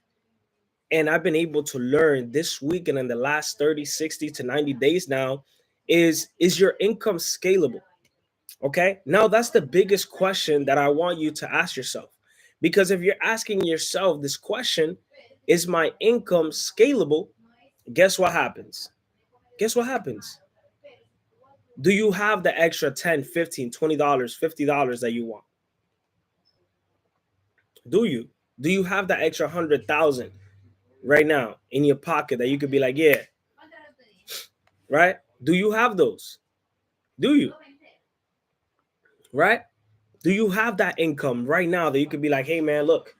and I've been able to learn this week and in the last 30, 60 to 90 days now is your income scalable? Okay. Now that's the biggest question that I want you to ask yourself. Because if you're asking yourself this question, is my income scalable? Guess what happens? Guess what happens? Do you have the extra 10, 15, $20, $50 that you want? Do you? Do you have the extra 100,000 right now in your pocket that you could be like, yeah, right? Do you have those? Do you? Right? Do you have that income right now that you could be like, hey man, look,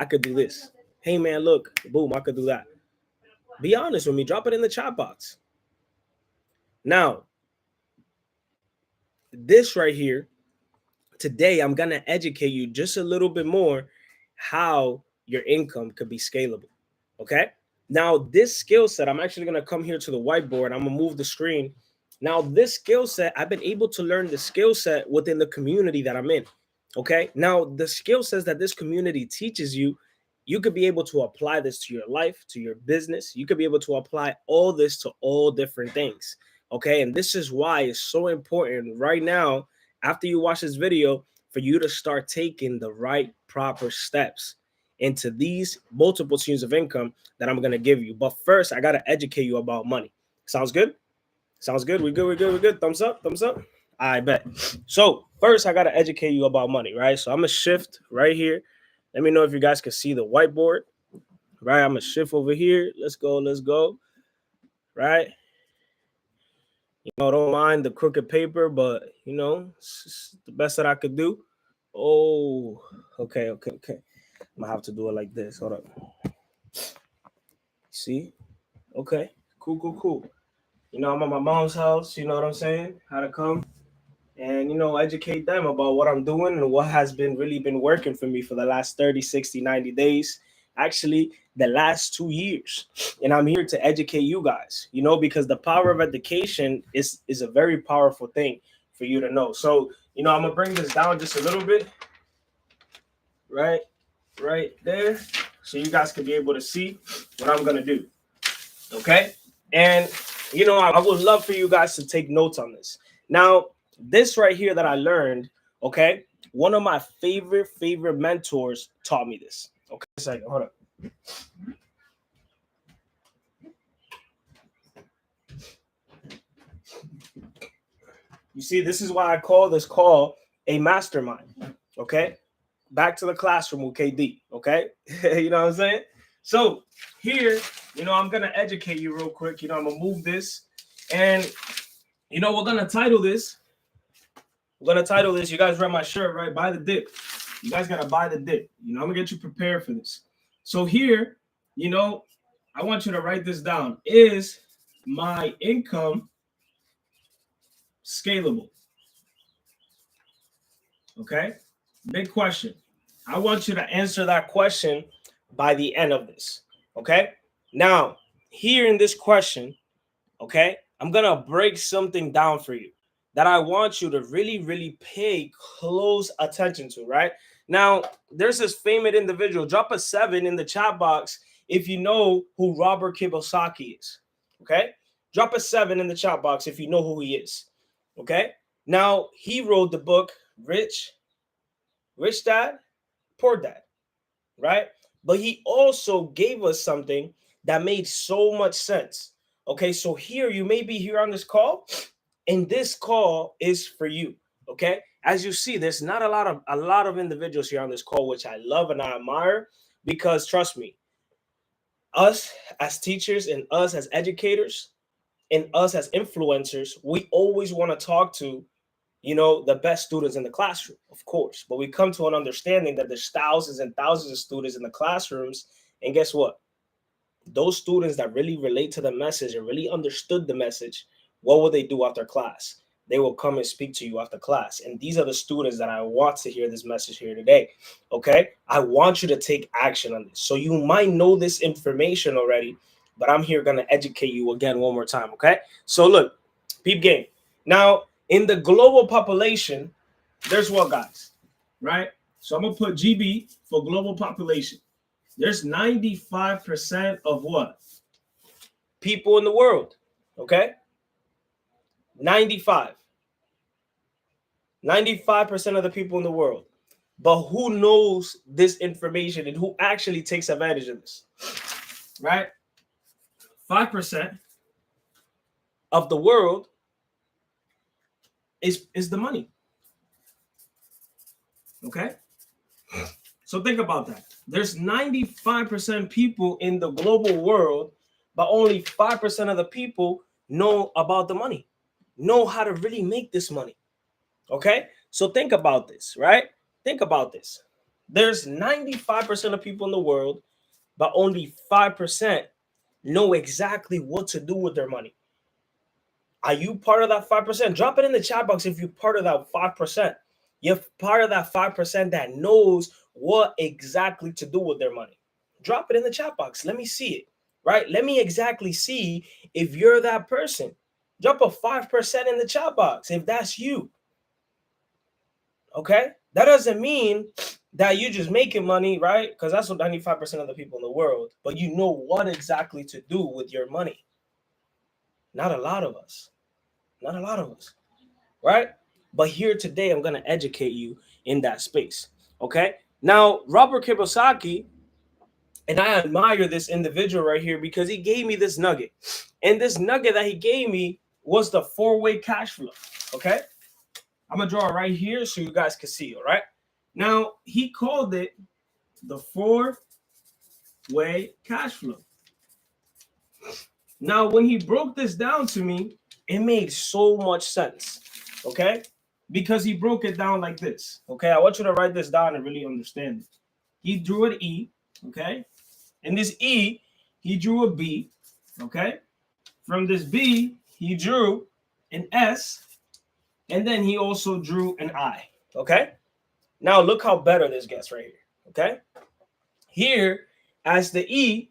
I could do this. Hey man, look, boom, I could do that. Be honest with me. Drop it in the chat box. Now, this right here, today, I'm going to educate you just a little bit more how your income could be scalable. Okay. Now, this skill set, I'm actually going to come here to the whiteboard. I'm going to move the screen. Now, this skill set, I've been able to learn the skill set within the community that I'm in. Okay. Now, the skill sets that this community teaches you, you could be able to apply this to your life, to your business. You could be able to apply all this to all different things. Okay. And this is why it's so important right now, after you watch this video, for you to start taking the right proper steps into these multiple streams of income that I'm going to give you. But first, I got to educate you about money. Sounds good? Sounds good. We good. We good. We good. Thumbs up. Thumbs up. I bet. So first, I got to educate you about money, right? So I'm going to shift right here. Let me know if you guys can see the whiteboard, right? I'm going to shift over here. Let's go. Let's go. Right? Don't mind the crooked paper, but it's the best that I could do. Oh, okay. I'm gonna have to do it like this. Hold up. See? Okay. Cool. I'm at my mom's house, you know what I'm saying? How to come and educate them about what I'm doing and what has been really been working for me for the last 30, 60, 90 days. Actually, the last 2 years. And I'm here to educate you guys, because the power of education is a very powerful thing for you to know. So, I'm gonna bring this down just a little bit, right there, so you guys can be able to see what I'm gonna do. Okay. And I would love for you guys to take notes on this. Now, this right here that I learned, okay, one of my favorite mentors taught me this. Okay, a second, hold up. You see, this is why I call this call a mastermind. Okay. Back to the classroom with KD. Okay. You know what I'm saying? So here, I'm going to educate you real quick. I'm going to move this. And, we're going to title this. You guys read my shirt, right? Buy the dip. You guys got to buy the dip. I'm going to get you prepared for this. So here, I want you to write this down. Is my income scalable? Okay. Big question. I want you to answer that question by the end of this. Okay. Now, here in this question, okay, I'm going to break something down for you that I want you to really, really pay close attention to, right? Now, there's this famous individual. Drop a 7 in the chat box if you know who Robert Kiyosaki is, okay? Drop a 7 in the chat box if you know who he is, okay? Now, he wrote the book Rich Dad, Poor Dad, right? But he also gave us something that made so much sense. Okay, so here you may be here on this call, and this call is for you. Okay, as you see, there's not a lot of individuals here on this call, which I love and I admire, because trust me, us as teachers and us as educators and us as influencers, we always want to talk to the best students in the classroom, of course. But we come to an understanding that there's thousands and thousands of students in the classrooms. And guess what? Those students that really relate to the message and really understood the message, what will they do after class? They will come and speak to you after class. And these are the students that I want to hear this message here today. Okay? I want you to take action on this. So you might know this information already, but I'm here going to educate you again one more time. Okay? So look, peep game. Now, in the global population, there's what, guys? Right? So I'm going to put GB for global population. There's 95% of what? People in the world. Okay? 95% of the people in the world. But who knows this information and who actually takes advantage of this? Right? 5% of the world is the money. Okay? So think about that. There's 95% people in the global world, but only 5% of the people know about the money, know how to really make this money. Okay? So think about this, right? Think about this. There's 95% of people in the world, but only 5% know exactly what to do with their money. Are you part of that 5%? Drop it in the chat box if you're part of that 5%. You're part of that 5% that knows what exactly to do with their money. Drop it in the chat box. Let me see it, right? Let me exactly see if you're that person. Drop a 5% in the chat box if that's you. Okay? That doesn't mean that you're just making money, right? Because that's what 95% of the people in the world. But you know what exactly to do with your money. Not a lot of us. Not a lot of us. Right? But here today, I'm going to educate you in that space. Okay? Now, Robert Kiyosaki, and I admire this individual right here because he gave me this nugget. And this nugget that he gave me was the 4-way cash flow. Okay? I'm going to draw it right here so you guys can see. All right? Now, he called it the 4-way cash flow. Now, when he broke this down to me, it made so much sense. Okay? Because he broke it down like this. Okay, I want you to write this down and really understand it. He drew an E, okay? And this E, he drew a B, okay? From this B, he drew an S, and then he also drew an I, okay? Now look how better this gets right here, okay? Here, as the E,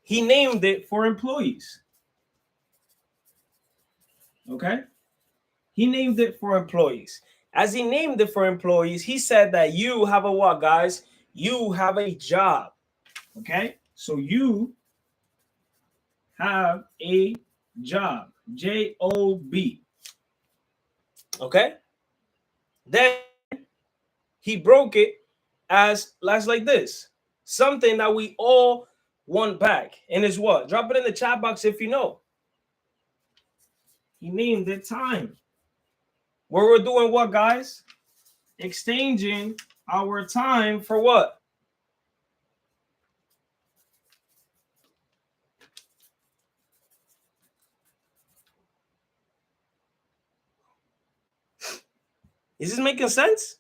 he named it for employees, okay? He named it for employees. As he named it for employees, he said that you have a what, guys? You have a job. Okay? So you have a job. J-O-B. Okay? Then he broke it as like this. Something that we all want back. And it's what? Drop it in the chat box if you know. He named it time. Where we're doing what, guys? Exchanging our time for what? Is this making sense?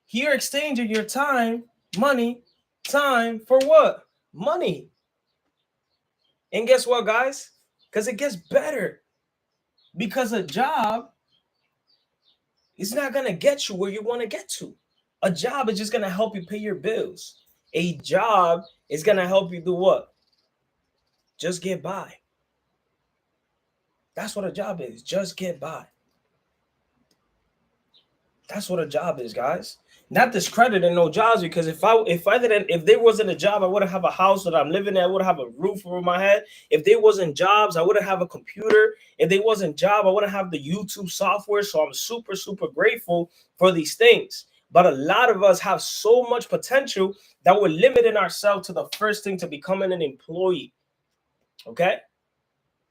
You're exchanging your time, money, time for what? Money. And guess what, guys? Because it gets better. Because a job is not going to get you where you want to get to. A job is just going to help you pay your bills. A job is going to help you do what? Just get by. That's what a job is. Just get by. That's what a job is, guys. Not discrediting no jobs, because if there wasn't a job, I wouldn't have a house that I'm living in. I wouldn't have a roof over my head. If there wasn't jobs, I wouldn't have a computer. If there wasn't job, I wouldn't have the YouTube software. So I'm super, super grateful for these things. But a lot of us have so much potential that we're limiting ourselves to the first thing, to becoming an employee. Okay?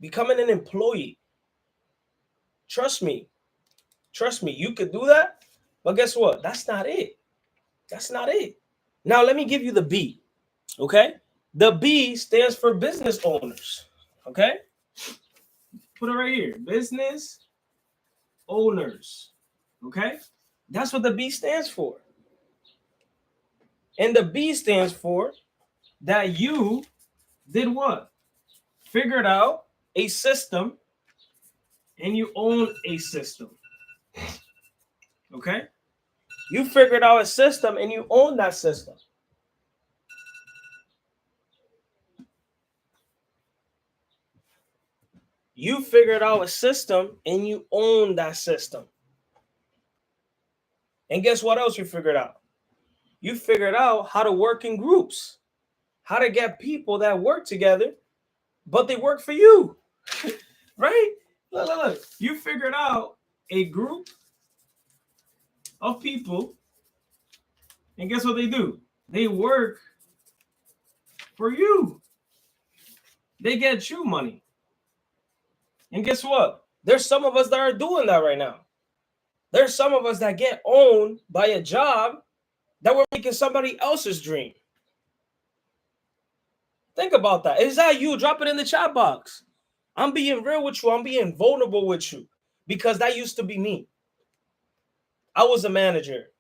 Becoming an employee. Trust me, you could do that. But guess what? That's not it. That's not it. Now, let me give you the B. Okay? The B stands for business owners. Okay? Put it right here. Business owners. Okay? That's what the B stands for. And the B stands for that you did what? Figured out a system, and you own a system. Okay? You figured out a system and you own that system. You figured out a system and you own that system. And guess what else you figured out? You figured out how to work in groups, how to get people that work together, but they work for you. Right? Look. You figured out a group of people, and guess what they do? They work for you. They get you money. And guess what? There's some of us that are doing that right now. There's some of us that get owned by a job that we're making somebody else's dream. Think about that. Is that you? Drop it in the chat box. I'm being real with you. I'm being vulnerable with you, because that used to be me. I was a manager.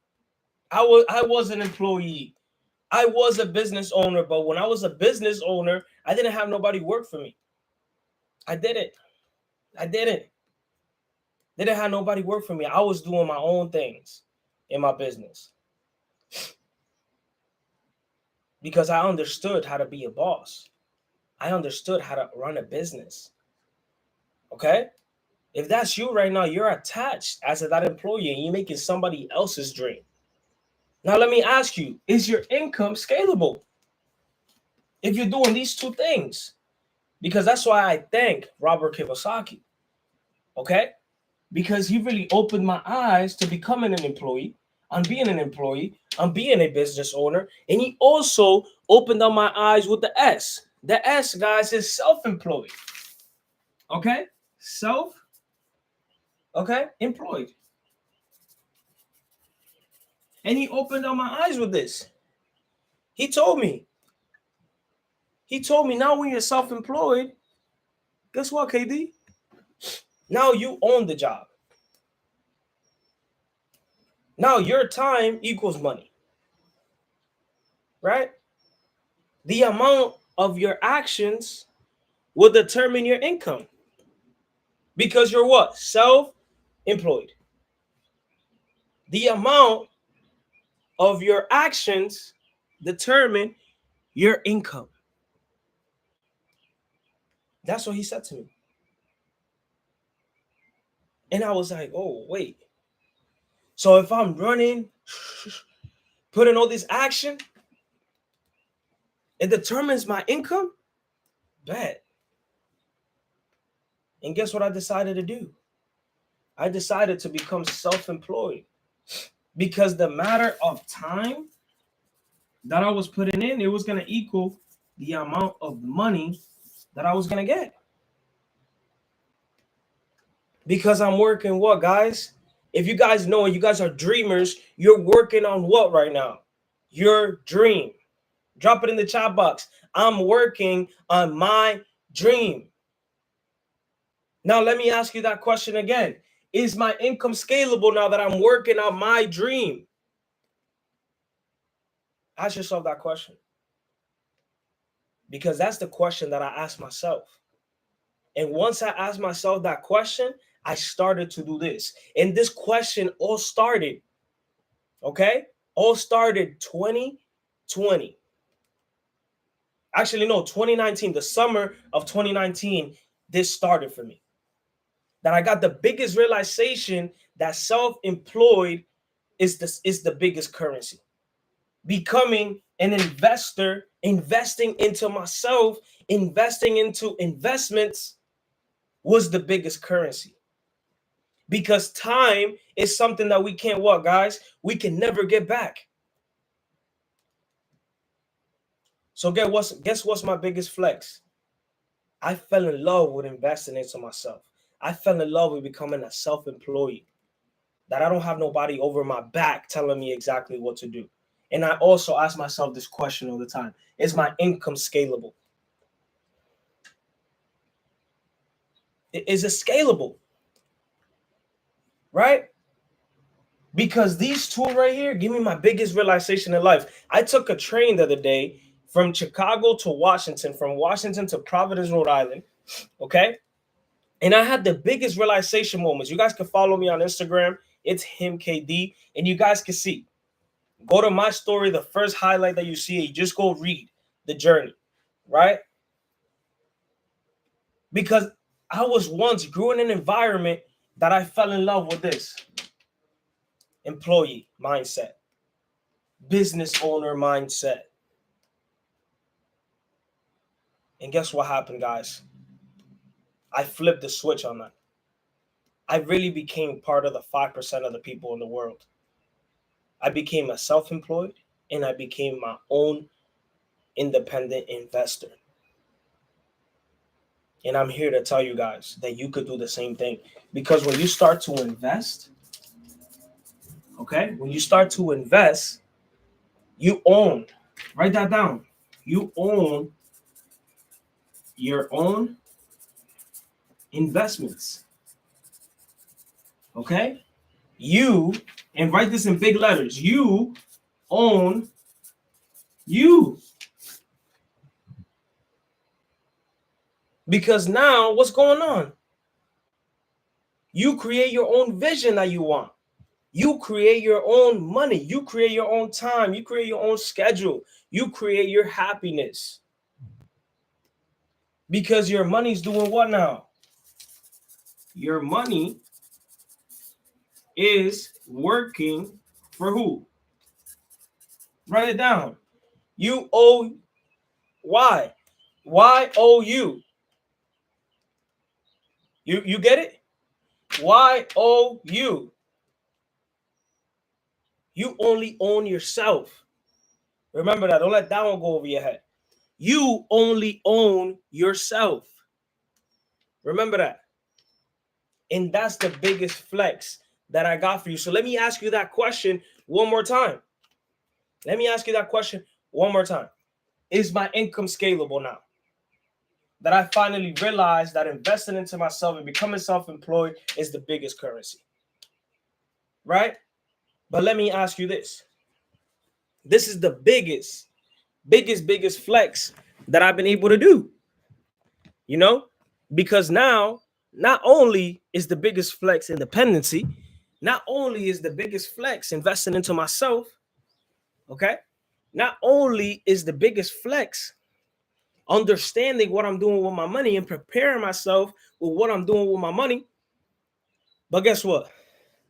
I was an employee. I was a business owner, but when I was a business owner, I didn't have nobody work for me. I didn't have nobody work for me. I was doing my own things in my business because I understood how to be a boss. I understood how to run a business. Okay? If that's you right now, you're attached as that employee and you're making somebody else's dream. Now, let me ask you, is your income scalable? If you're doing these two things, because that's why I thank Robert Kiyosaki. Okay? Because he really opened my eyes to becoming an employee, on being an employee, on being a business owner. And he also opened up my eyes with the S. The S, guys, is self-employed. Okay? Employed. And he opened up my eyes with this. He told me now when you're self-employed, guess what, KD? Now you own the job. Now your time equals money. Right? The amount of your actions will determine your income. Because you're what? Self-employed. The amount of your actions determine your income. That's what he said to me. And I was like, oh, wait. So if I'm running, putting all this action, it determines my income? Bet. And guess what I decided to do? I decided to become self-employed because the matter of time that I was putting in, it was going to equal the amount of money that I was going to get. Because I'm working what, guys? If you guys know, you guys are dreamers, you're working on what right now? Your dream. Drop it in the chat box. I'm working on my dream. Now, let me ask you that question again. Is my income scalable now that I'm working on my dream? Ask yourself that question. Because that's the question that I ask myself. And once I asked myself that question, I started to do this. And this question all started, okay? All started 2020. Actually, no, 2019, the summer of 2019, this started for me. That I got the biggest realization that self-employed is the biggest currency. Becoming an investor, investing into myself, investing into investments was the biggest currency. Because time is something that we can't what, guys? We can never get back. So guess what's my biggest flex? I fell in love with investing into myself. I fell in love with becoming a self-employed. That I don't have nobody over my back telling me exactly what to do. And I also ask myself this question all the time. Is my income scalable? Is it scalable? Right? Because these two right here give me my biggest realization in life. I took a train the other day from Chicago to Washington, from Washington to Providence, Rhode Island. Okay. And I had the biggest realization moments. You guys can follow me on Instagram. It's himkd. And you guys can see. Go to my story. The first highlight that you see, you just go read the journey. Right? Because I was once grew in an environment that I fell in love with this. Employee mindset. Business owner mindset. And guess what happened, guys? I flipped the switch on that. I really became part of the 5% of the people in the world. I became a self-employed and I became my own independent investor. And I'm here to tell you guys that you could do the same thing. Because when you start to invest, okay, when you start to invest, you own, write that down. You own your own investments. Okay? You, and write this in big letters, you own you. Because now what's going on? You create your own vision that you want. You create your own money. You create your own time. You create your own schedule. You create your happiness. Because your money's doing what now? Your money is working for who? Write it down. You owe why? Why owe you? You get it? Why owe you? You only own yourself. Remember that. Don't let that one go over your head. You only own yourself. Remember that. And that's the biggest flex that I got for you. So let me ask you that question one more time. Let me ask you that question one more time. Is my income scalable now? That I finally realized that investing into myself and becoming self-employed is the biggest currency. Right? But let me ask you this. This is the biggest flex that I've been able to do. You know? Because now, not only is the biggest flex independency, not only is the biggest flex investing into myself, okay? Not only is the biggest flex understanding what I'm doing with my money and preparing myself with what I'm doing with my money, but guess what?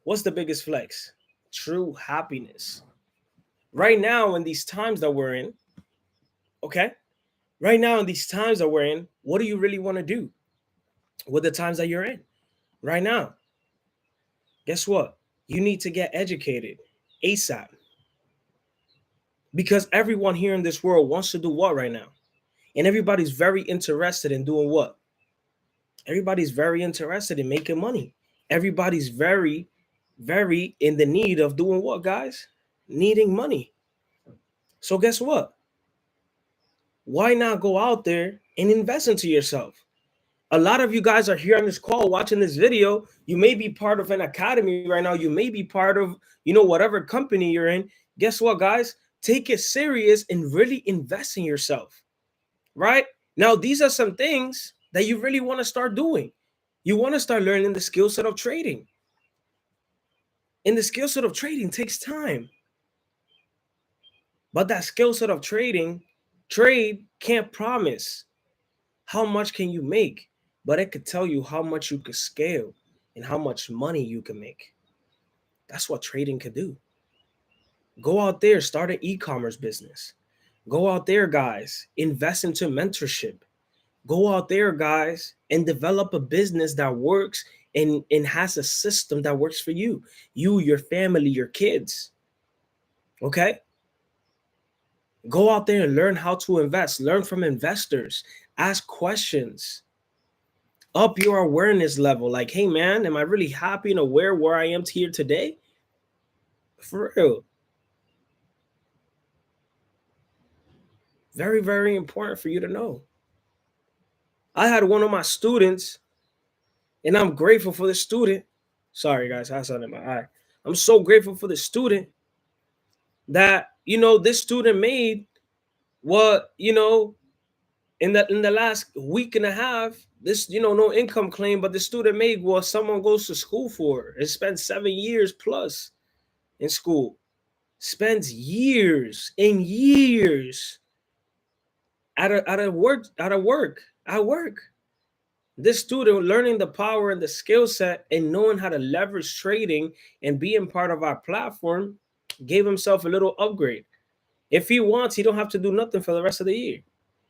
What's the biggest flex? True happiness. Right now, in these times that we're in, okay? Right now, in these times that we're in, what do you really want to do with the times that you're in right now? Guess what? You need to get educated ASAP. Because everyone here in this world wants to do what right now? And everybody's very interested in doing what? Everybody's very interested in making money. Everybody's very, very in the need of doing what, guys? Needing money. So guess what? Why not go out there and invest into yourself? A lot of you guys are here on this call watching this video. You may be part of an academy right now. You may be part of, whatever company you're in. Guess what, guys? Take it serious and really invest in yourself, right? Now, these are some things that you really want to start doing. You want to start learning the skill set of trading. And the skill set of trading takes time. But that skill set of trade can't promise how much can you make, but it could tell you how much you could scale and how much money you can make. That's what trading could do. Go out there, start an e-commerce business. Go out there, guys, invest into mentorship. Go out there, guys, and develop a business that works and has a system that works for you, your family, your kids. Okay? Go out there and learn how to invest. Learn from investors. Ask questions. Up your awareness level. Like, hey, man, am I really happy and aware where I am here today? For real. Very, very important for you to know. I had one of my students, and I'm grateful for the student. Sorry, guys, I had something in my eye. I'm so grateful for the student that, this student made what, in the last week and a half, this, no income claim, but the student made what someone goes to school for and spends 7 years plus in school, spends years and years at work. This student learning the power and the skill set and knowing how to leverage trading and being part of our platform gave himself a little upgrade. If he wants, he don't have to do nothing for the rest of the year.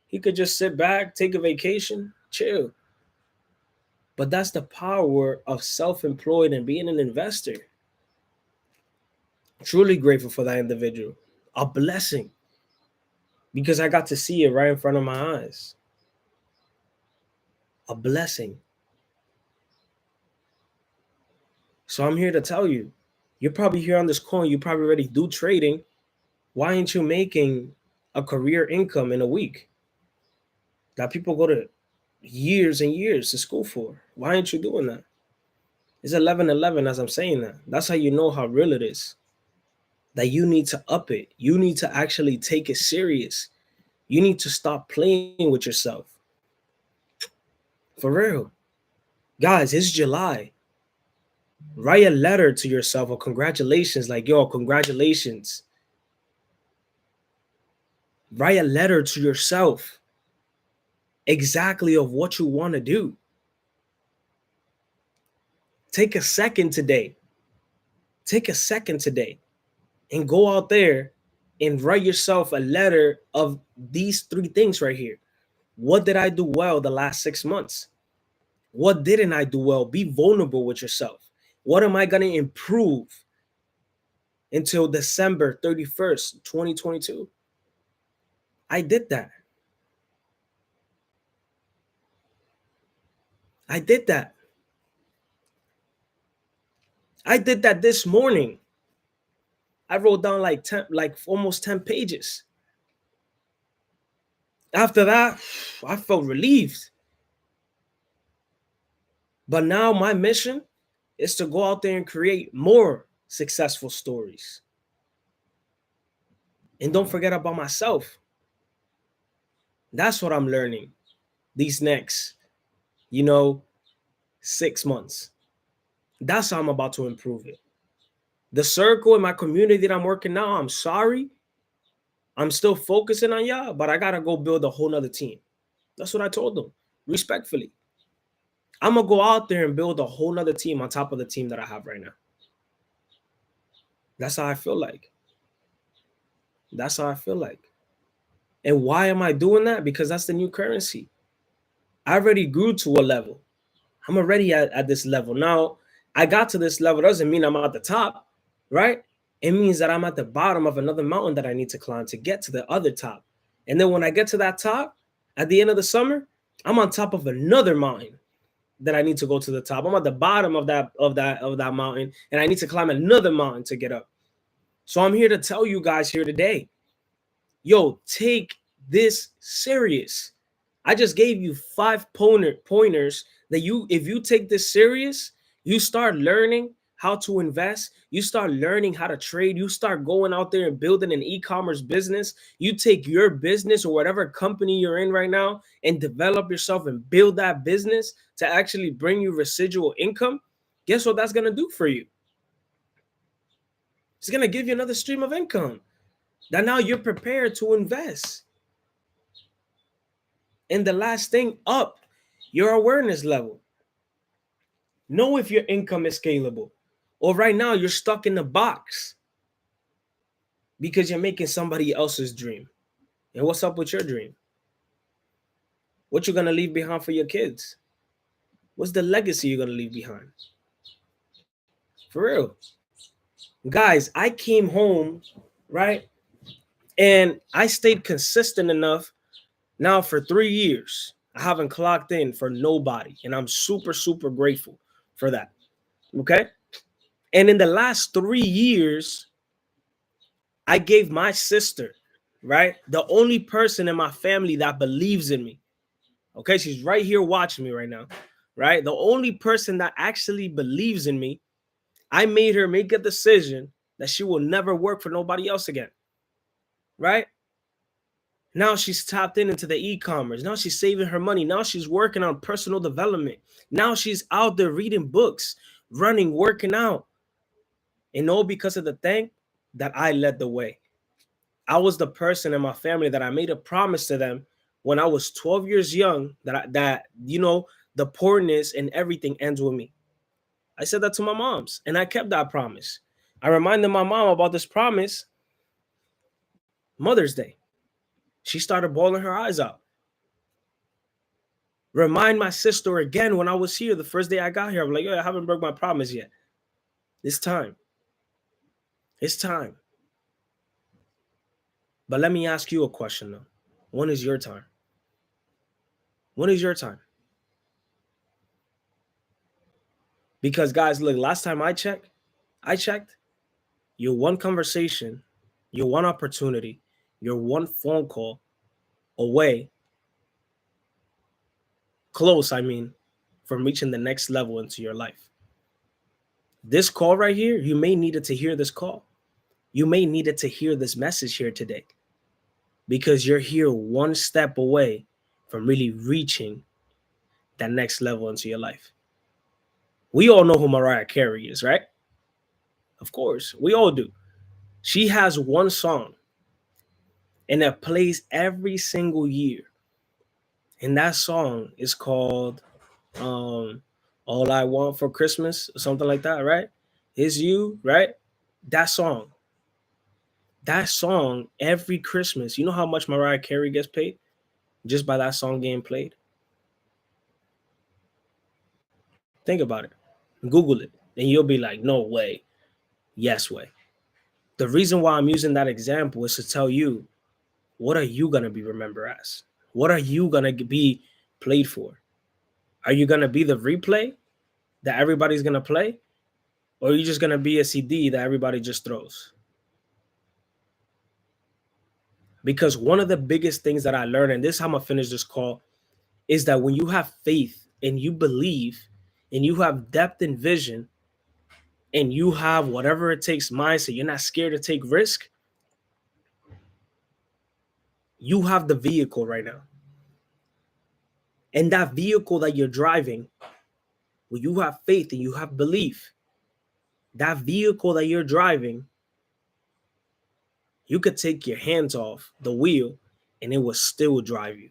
He could just sit back, take a vacation, chill. But that's the power of self-employed and being an investor. Truly grateful for that individual. A blessing. Because I got to see it right in front of my eyes. A blessing. So I'm here to tell you, you're probably here on this call, you probably already do trading. Why ain't you making a career income in a week that people go to years and years to school for? Why aren't you doing that? It's 11:11 as I'm saying that. That's how you know how real it is. That you need to up it. You need to actually take it serious. You need to stop playing with yourself. For real. Guys, it's July. Write a letter to yourself or congratulations. Like, yo, congratulations. Write a letter to yourself exactly of what you want to do. Take a second today. Take a second today and go out there and write yourself a letter of these 3 things right here. What did I do well the last 6 months? What didn't I do well? Be vulnerable with yourself. What am I going to improve until December 31st, 2022? I did that. I did that. I did that this morning. I wrote down like almost 10 pages. After that, I felt relieved. But now my mission is to go out there and create more successful stories. And don't forget about myself. That's what I'm learning these next, 6 months. That's how I'm about to improve it. The circle in my community that I'm working now, I'm sorry. I'm still focusing on y'all, but I got to go build a whole nother team. That's what I told them, respectfully. I'm going to go out there and build a whole nother team on top of the team that I have right now. That's how I feel like. That's how I feel like. And why am I doing that? Because that's the new currency. I already grew to a level. I'm already at this level. Now, I got to this level doesn't mean I'm at the top, right? It means that I'm at the bottom of another mountain that I need to climb to get to the other top. And then when I get to that top, at the end of the summer, I'm on top of another mountain that I need to go to the top. I'm at the bottom of that mountain, and I need to climb another mountain to get up. So I'm here to tell you guys here today, yo, take this serious. I just gave you 5 pointers that if you take this serious, you start learning how to invest, you start learning how to trade, you start going out there and building an e-commerce business, you take your business or whatever company you're in right now and develop yourself and build that business to actually bring you residual income. Guess what that's going to do for you? It's going to give you another stream of income that now you're prepared to invest. And the last thing, up your awareness level. Know if your income is scalable. Or right now you're stuck in the box because you're making somebody else's dream. And what's up with your dream? What you're going to leave behind for your kids? What's the legacy you're going to leave behind? For real. Guys, I came home, right? And I stayed consistent enough now for 3 years. I haven't clocked in for nobody. And I'm super, super grateful for that. Okay? And in the last 3 years, I gave my sister, right, the only person in my family that believes in me. Okay, she's right here watching me right now, right? The only person that actually believes in me, I made her make a decision that she will never work for nobody else again, right? Now she's tapped into the e-commerce. Now she's saving her money. Now she's working on personal development. Now she's out there reading books, running, working out. And all because of the thing that I led the way. I was the person in my family that I made a promise to them when I was 12 years young that the poorness and everything ends with me. I said that to my moms, and I kept that promise. I reminded my mom about this promise Mother's Day. She started bawling her eyes out. Remind my sister again when I was here, the first day I got here. I'm like, yo, I haven't broke my promise yet. It's time. It's time. But let me ask you a question though. When is your time? When is your time? Because guys, look, last time I checked, you're one conversation, you're one opportunity, you're one phone call away, close, I mean, from reaching the next level into your life. This call right here, you may needed to hear this call. You may needed to hear this message here today because you're here one step away from really reaching that next level into your life. We all know who Mariah Carey is, right? Of course, we all do. She has one song and it plays every single year. And that song is called All I Want for Christmas or something like that, right? Is You, right? That song every Christmas. You know how much Mariah Carey gets paid just by that song getting played? Think about it. Google it. And you'll be like, no way. Yes way. The reason why I'm using that example is to tell you, what are you going to be remembered as? What are you going to be played for? Are you going to be the replay that everybody's going to play? Or are you just going to be a CD that everybody just throws? Because one of the biggest things that I learned, and this is how I'm going to finish this call, is that when you have faith and you believe and you have depth and vision and you have whatever it takes mindset, you're not scared to take risk, you have the vehicle right now. And that vehicle that you're driving, when you have faith and you have belief, that vehicle that you're driving, you could take your hands off the wheel and it will still drive you.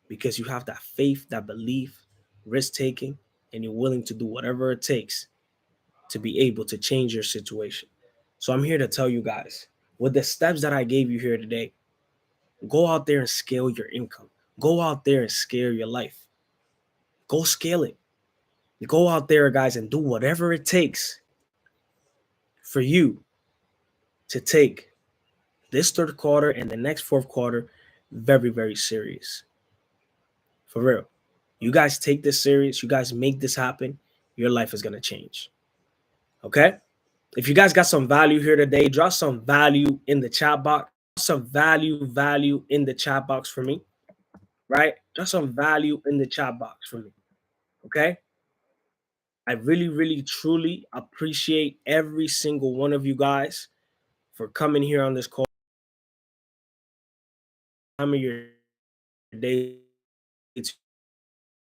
Because you have that faith, that belief, risk taking, and you're willing to do whatever it takes to be able to change your situation. So I'm here to tell you guys, with the steps that I gave you here today, go out there and scale your income. Go out there and scale your life. Go scale it. Go out there, guys, and do whatever it takes for you to take this third quarter and the next fourth quarter very, very serious. For real. You guys take this serious. You guys make this happen. Your life is going to change. Okay? If you guys got some value here today, drop some value in the chat box. Some value in the chat box for me. Right? Drop some value in the chat box for me. Okay? I really, truly appreciate every single one of you guys for coming here on this call. Time of your day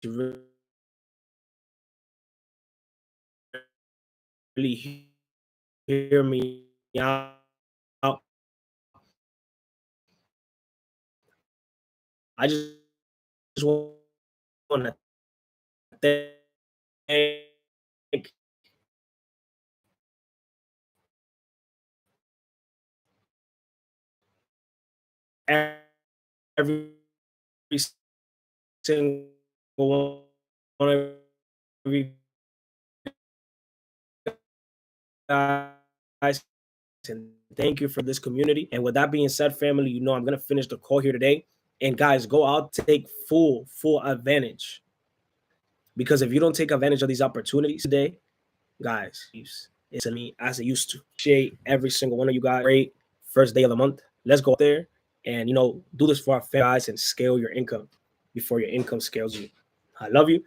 to really hear me out. I just want to thank every single one of you guys, and thank you for this community. And with that being said, family, you know I'm gonna finish the call here today. And guys, go out to take full advantage, because if you don't take advantage of these opportunities today, guys, it's me as it used to. Appreciate every single one of you guys. Great first day of the month. Let's go out there and do this for our guys and scale your income before your income scales you. I love you.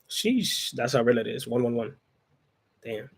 Sheesh, that's how real it is. 111. Damn.